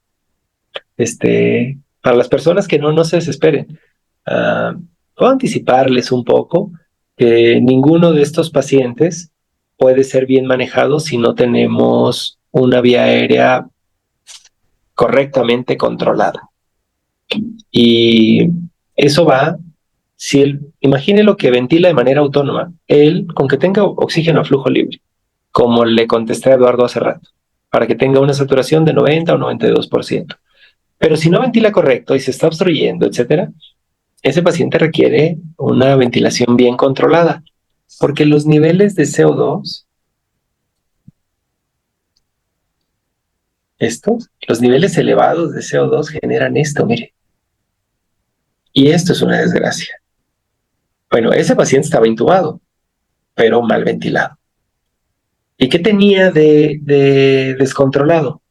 S1: Para las personas que no se desesperen, puedo anticiparles un poco que ninguno de estos pacientes puede ser bien manejado si no tenemos una vía aérea correctamente controlada. Y eso va, imagine lo que ventila de manera autónoma, él con que tenga oxígeno a flujo libre, como le contesté a Eduardo hace rato, para que tenga una saturación de 90 o 92%. Pero si no ventila correcto y se está obstruyendo, etcétera, ese paciente requiere una ventilación bien controlada, porque los niveles de CO2, los niveles elevados de CO2 generan esto, mire. Y esto es una desgracia. Bueno, ese paciente estaba intubado, pero mal ventilado. ¿Y qué tenía de descontrolado?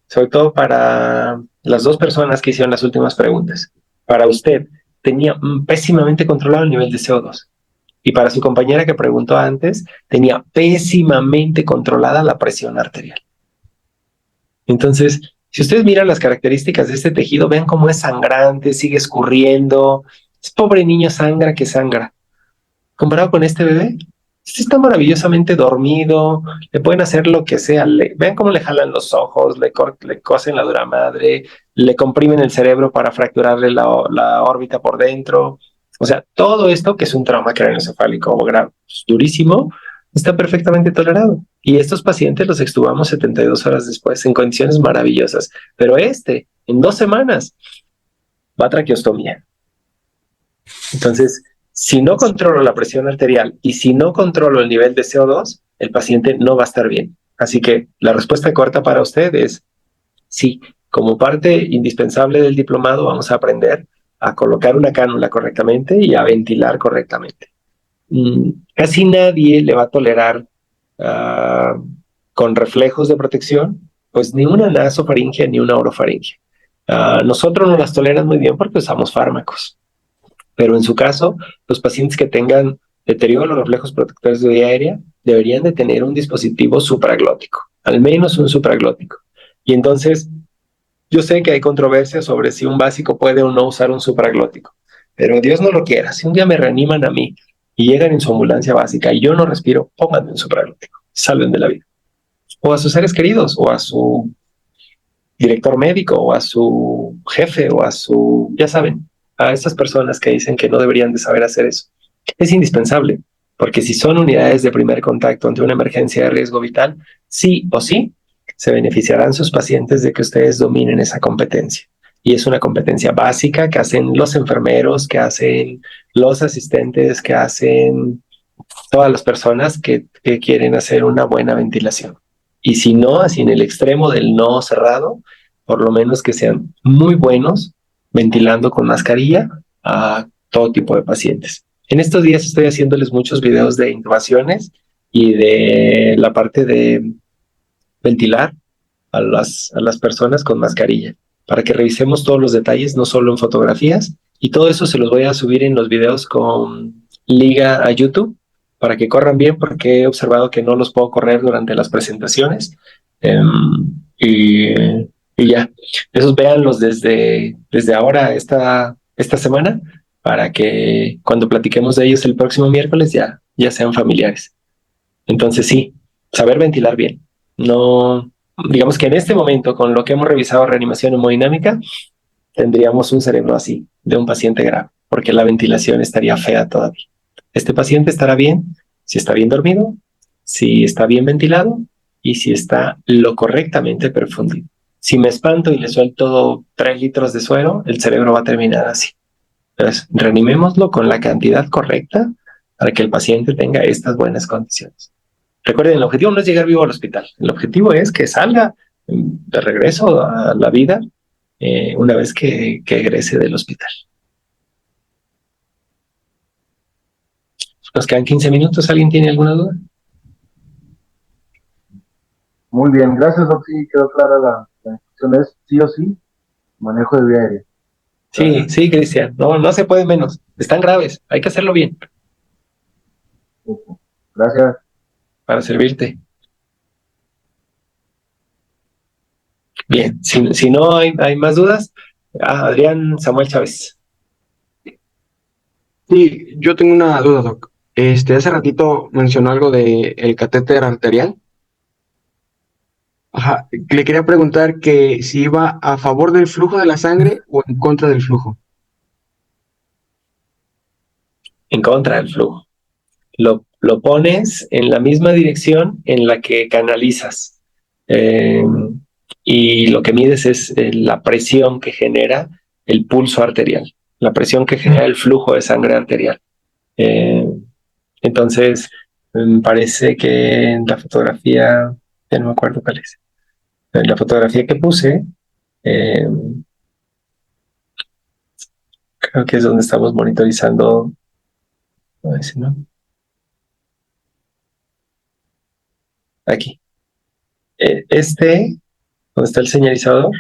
S1: Sobre todo para las dos personas que hicieron las últimas preguntas. Para usted, tenía pésimamente controlado el nivel de CO2. Y para su compañera que preguntó antes, tenía pésimamente controlada la presión arterial. Entonces, si ustedes miran las características de este tejido, vean cómo es sangrante, sigue escurriendo. Es pobre niño sangra que sangra. Comparado con este bebé, Este está maravillosamente dormido, le pueden hacer lo que sea. Vean cómo le jalan los ojos, le cosen la dura madre, le comprimen el cerebro para fracturarle la órbita por dentro. O sea, todo esto, que es un trauma craneoencefálico grave, durísimo, está perfectamente tolerado. Y estos pacientes los extubamos 72 horas después en condiciones maravillosas. Pero en 2 semanas, va a traqueostomía. Entonces, si no controlo la presión arterial y si no controlo el nivel de CO2, el paciente no va a estar bien. Así que la respuesta corta para usted es sí. Como parte indispensable del diplomado vamos a aprender a colocar una cánula correctamente y a ventilar correctamente. Casi nadie le va a tolerar con reflejos de protección, pues ni una nasofaringe ni una orofaringe. Nosotros no las toleran muy bien porque usamos fármacos. Pero en su caso, los pacientes que tengan deterioro de los reflejos protectores de vía aérea deberían de tener un dispositivo supraglótico, al menos un supraglótico. Y entonces, yo sé que hay controversia sobre si un básico puede o no usar un supraglótico, pero Dios no lo quiera. Si un día me reaniman a mí y llegan en su ambulancia básica y yo no respiro, pónganme un supraglótico, salven de la vida. O a sus seres queridos, o a su director médico, o a su jefe, o a su, ya saben, a esas personas que dicen que no deberían de saber hacer eso. Es indispensable, porque si son unidades de primer contacto ante una emergencia de riesgo vital, sí o sí, se beneficiarán sus pacientes de que ustedes dominen esa competencia. Y es una competencia básica que hacen los enfermeros, que hacen los asistentes, que hacen todas las personas que quieren hacer una buena ventilación. Y si no, así en el extremo del no cerrado, por lo menos que sean muy buenos ventilando con mascarilla a todo tipo de pacientes. En estos días estoy haciéndoles muchos videos de intubaciones y de la parte de ventilar a las personas con mascarilla, para que revisemos todos los detalles, no solo en fotografías, y todo eso se los voy a subir en los videos con liga a YouTube, para que corran bien, porque he observado que no los puedo correr durante las presentaciones. Y, y ya, esos véanlos desde ahora, esta semana, para que cuando platiquemos de ellos el próximo miércoles ya sean familiares. Entonces sí, saber ventilar bien. No, digamos que en este momento, con lo que hemos revisado reanimación hemodinámica, tendríamos un cerebro así, de un paciente grave, porque la ventilación estaría fea todavía. Este paciente estará bien si está bien dormido, si está bien ventilado y si está lo correctamente perfundido. Si me espanto y le suelto 3 litros de suero, el cerebro va a terminar así. Entonces, reanimémoslo con la cantidad correcta para que el paciente tenga estas buenas condiciones. Recuerden, el objetivo no es llegar vivo al hospital. El objetivo es que salga de regreso a la vida una vez que egrese del hospital. Nos quedan 15 minutos. ¿Alguien tiene alguna duda?
S2: Muy bien, gracias, Doc. Sí, quedó clara la instrucción. Es sí o sí manejo de vía aérea.
S1: Sí, Cristian. No se puede menos. Están graves. Hay que hacerlo bien.
S2: Gracias.
S1: Para servirte. Bien, si no hay más dudas, Adrián Samuel Chávez.
S6: Sí, yo tengo una duda, Doc. Hace ratito mencionó algo de el catéter arterial. Ajá, le quería preguntar que si iba a favor del flujo de la sangre o en contra del flujo.
S1: En contra del flujo. Lo pones en la misma dirección en la que canalizas. Y lo que mides es la presión que genera el pulso arterial, la presión que genera el flujo de sangre arterial. Entonces, me parece que en la fotografía, ya no me acuerdo cuál es, en la fotografía que puse, creo que es donde estamos monitorizando, a ver si no, aquí. Donde está el señalizador,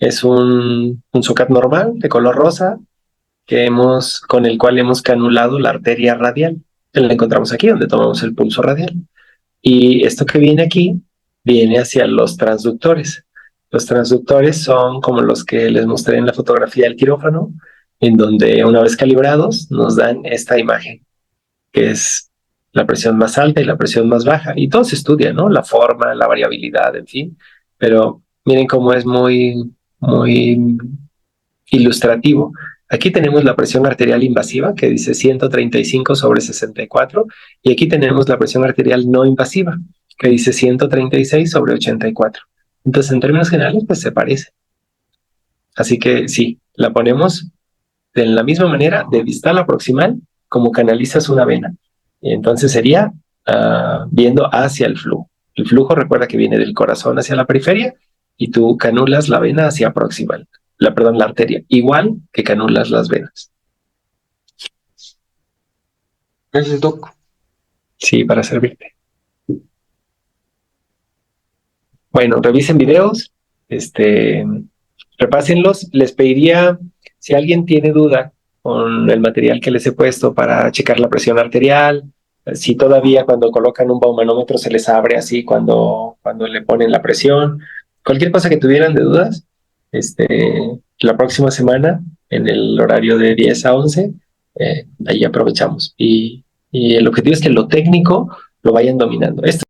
S1: es un SOCAT normal de color rosa con el cual hemos canulado la arteria radial. La encontramos aquí, donde tomamos el pulso radial. Y esto que viene aquí viene hacia los transductores. Los transductores son como los que les mostré en la fotografía del quirófano, en donde una vez calibrados nos dan esta imagen, que es la presión más alta y la presión más baja. Y todo se estudia, ¿no? La forma, la variabilidad, en fin. Pero miren cómo es muy, muy ilustrativo. Aquí tenemos la presión arterial invasiva, que dice 135/64, y aquí tenemos la presión arterial no invasiva, que dice 136/84. Entonces, en términos generales, pues se parece. Así que sí, la ponemos de la misma manera, de distal a proximal, como canalizas una vena. Y entonces sería viendo hacia el flujo. El flujo, recuerda que viene del corazón hacia la periferia, y tú canulas la vena hacia proximal. La arteria, igual que canulas las venas.
S6: Gracias, Doc.
S1: Sí, para servirte. Bueno, revisen videos, repásenlos. Les pediría, si alguien tiene duda con el material que les he puesto para checar la presión arterial, si todavía cuando colocan un baumanómetro se les abre así cuando le ponen la presión, cualquier cosa que tuvieran de dudas, la próxima semana, en el horario de 10 a 11, ahí aprovechamos. Y el objetivo es que lo técnico lo vayan dominando. Esto